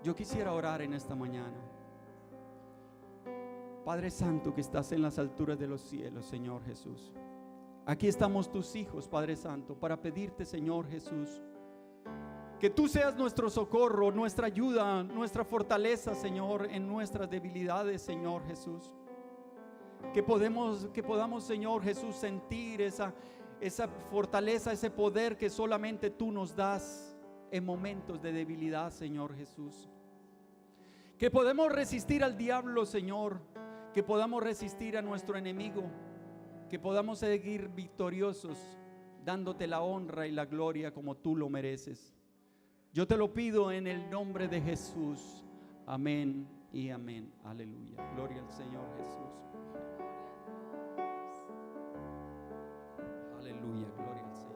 Yo quisiera orar en esta mañana. Padre Santo que estás en las alturas de los cielos, Señor Jesús, aquí estamos tus hijos, Padre Santo, para pedirte, Señor Jesús, que tú seas nuestro socorro, nuestra ayuda, nuestra fortaleza, Señor, en nuestras debilidades, Señor Jesús. Que podamos, Señor Jesús, sentir esa fortaleza, ese poder que solamente tú nos das en momentos de debilidad, Señor Jesús. Que podemos resistir al diablo, Señor, que podamos resistir a nuestro enemigo, que podamos seguir victoriosos, dándote la honra y la gloria como tú lo mereces. Yo te lo pido en el nombre de Jesús. Amén y amén. Aleluya. Gloria al Señor Jesús. Aleluya. Gloria al Señor Jesús.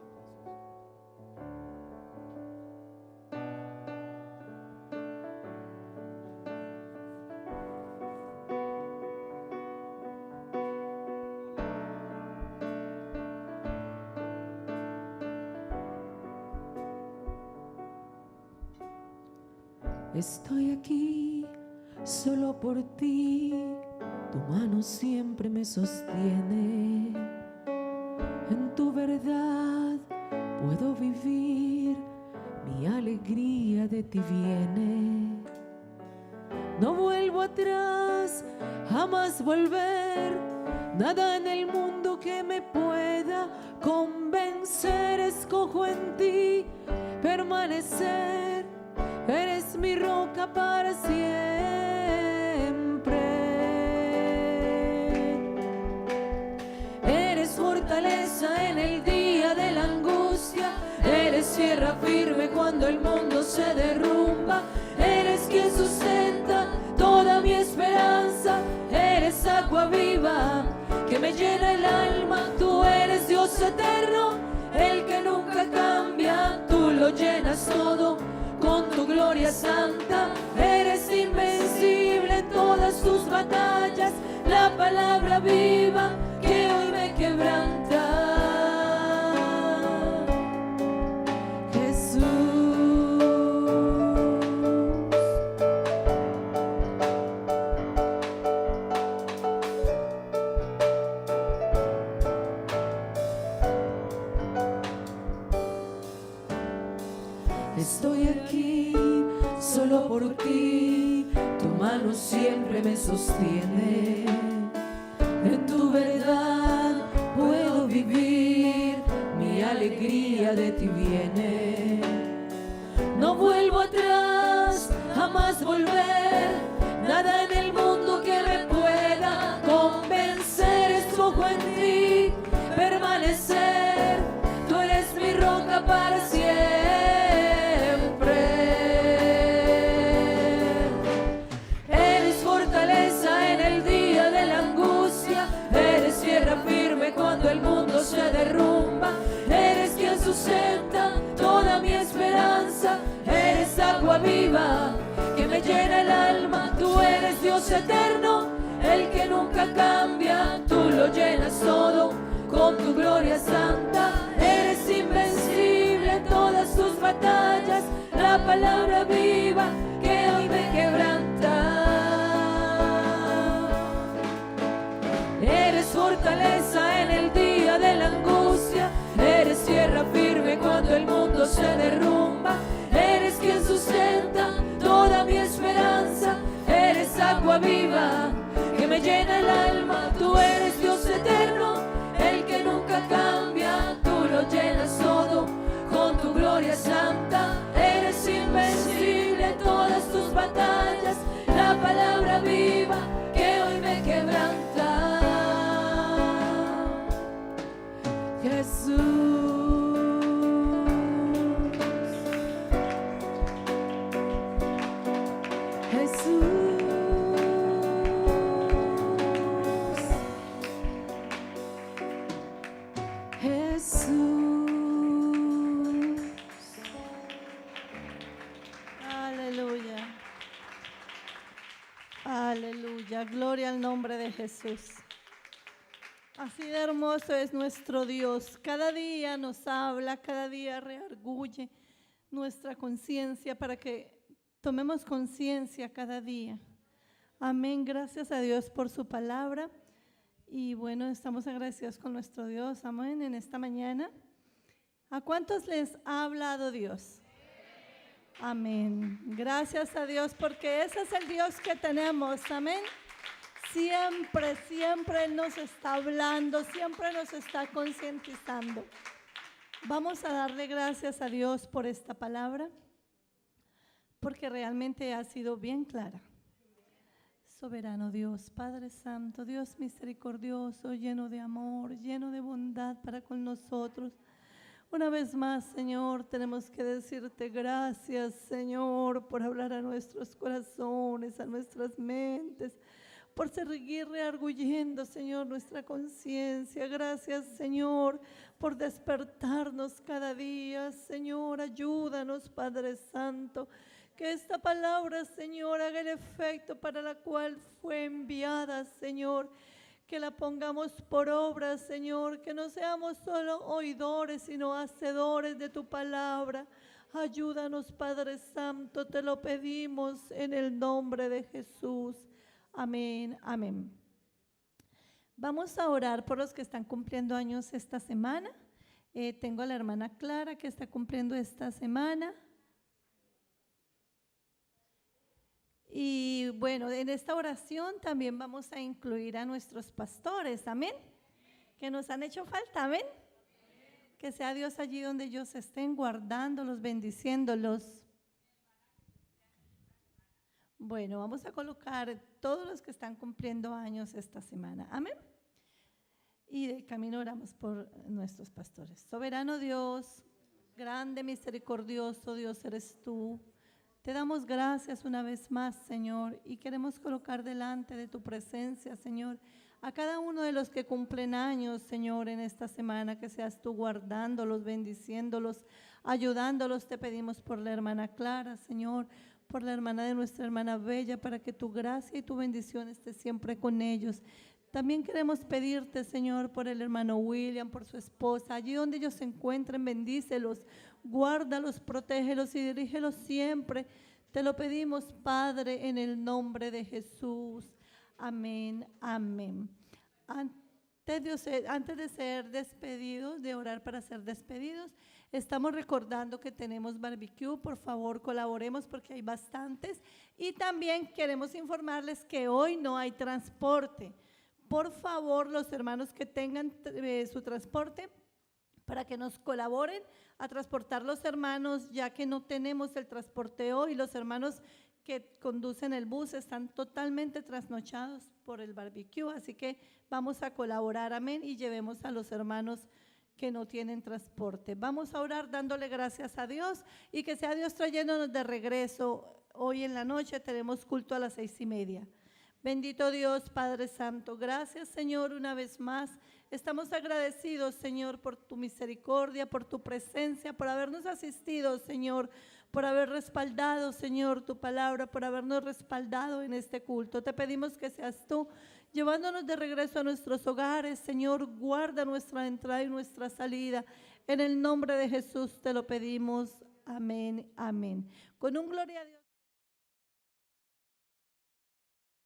Estoy aquí solo por ti, tu mano siempre me sostiene. En tu verdad puedo vivir, mi alegría de ti viene. No vuelvo atrás, jamás volver, nada en el mundo que me pueda convencer. Escojo en ti permanecer. Eres mi roca para siempre. Eres fortaleza en el día de la angustia. Eres tierra firme cuando el mundo se derrumba. Eres quien sustenta toda mi esperanza. Eres agua viva que me llena el alma. Tú eres Dios eterno, el que nunca cambia. Tú lo llenas todo con tu gloria santa. Eres invencible en todas tus batallas, la palabra viva que hoy me quebranta. Jesús. Estoy aquí solo por ti, tu mano siempre me sostiene. En tu verdad puedo vivir, mi alegría de ti viene. No vuelvo atrás, jamás volver, nada en el mundo que me pueda convencer. Escojo en ti permanecer, tú eres mi roca para siempre. Cuando el mundo se derrumba, eres quien sustenta toda mi esperanza. Eres agua viva que me llena el alma. Tú eres Dios eterno, el que nunca cambia. Tú lo llenas todo con tu gloria santa. Eres invencible en todas tus batallas, la palabra viva que hoy me quebranta. Eres fortaleza en el día de la angustia, eres tierra firme cuando el mundo se derrumba, eres quien sustenta toda mi esperanza, eres agua viva que me llena el alma. Tú eres Dios eterno, el que nunca cambia. Tú lo llenas todo con tu gloria santa. Eres invencible en todas tus batallas, la palabra viva que hoy me quebranta. Jesús, Jesús, Jesús. Aleluya. Aleluya. Gloria al nombre de Jesús. Así de hermoso es nuestro Dios. Cada día nos habla, cada día reargulle nuestra conciencia para que tomemos conciencia cada día. Amén. Gracias a Dios por su palabra. Y bueno, estamos agradecidos con nuestro Dios. Amén. En esta mañana, ¿a cuántos les ha hablado Dios? Amén. Gracias a Dios porque ese es el Dios que tenemos. Amén. Siempre, siempre Él nos está hablando, siempre nos está concientizando. Vamos a darle gracias a Dios por esta palabra, porque realmente ha sido bien clara. Soberano Dios, Padre Santo, Dios misericordioso, lleno de amor, lleno de bondad para con nosotros. Una vez más, Señor, tenemos que decirte gracias, Señor, por hablar a nuestros corazones, a nuestras mentes, por seguir rearguyendo, Señor, nuestra conciencia. Gracias, Señor, por despertarnos cada día. Señor, ayúdanos, Padre Santo, que esta palabra, Señor, haga el efecto para la cual fue enviada, Señor. Que la pongamos por obra, Señor, que no seamos solo oidores, sino hacedores de tu palabra. Ayúdanos, Padre Santo, te lo pedimos en el nombre de Jesús. Amén, amén. Vamos a orar por los que están cumpliendo años esta semana. Tengo a la hermana Clara que está cumpliendo esta semana. Y bueno, en esta oración también vamos a incluir a nuestros pastores, amén, que nos han hecho falta, amén. Que sea Dios allí donde ellos estén, guardándolos, bendiciéndolos. Bueno, vamos a colocar todos los que están cumpliendo años esta semana, amén. Y de camino oramos por nuestros pastores. Soberano Dios, grande, misericordioso Dios eres tú. Te damos gracias una vez más, Señor, y queremos colocar delante de tu presencia, Señor, a cada uno de los que cumplen años, Señor, en esta semana, que seas tú guardándolos, bendiciéndolos, ayudándolos. Te pedimos por la hermana Clara, Señor, por la hermana de nuestra hermana Bella, para que tu gracia y tu bendición esté siempre con ellos. También queremos pedirte, Señor, por el hermano William, por su esposa, allí donde ellos se encuentren, bendícelos, guárdalos, protégelos y dirígelos siempre. Te lo pedimos, Padre, en el nombre de Jesús. Amén, amén. Antes de ser despedidos, de orar para ser despedidos, estamos recordando que tenemos barbecue. Por favor, colaboremos porque hay bastantes. Y también queremos informarles que hoy no hay transporte. Por favor, los hermanos que tengan su transporte, para que nos colaboren a transportar los hermanos, ya que no tenemos el transporte hoy. Los hermanos que conducen el bus están totalmente trasnochados por el barbecue, así que vamos a colaborar, amén, y llevemos a los hermanos que no tienen transporte. Vamos a orar dándole gracias a Dios y que sea Dios trayéndonos de regreso. Hoy en la noche tenemos culto a las 6:30. Bendito Dios, Padre Santo, gracias Señor una vez más. Estamos agradecidos Señor por tu misericordia, por tu presencia, por habernos asistido Señor, por haber respaldado Señor tu palabra, por habernos respaldado en este culto. Te pedimos que seas tú llevándonos de regreso a nuestros hogares. Señor, guarda nuestra entrada y nuestra salida. En el nombre de Jesús te lo pedimos. Amén, amén. Con un gloria a Dios.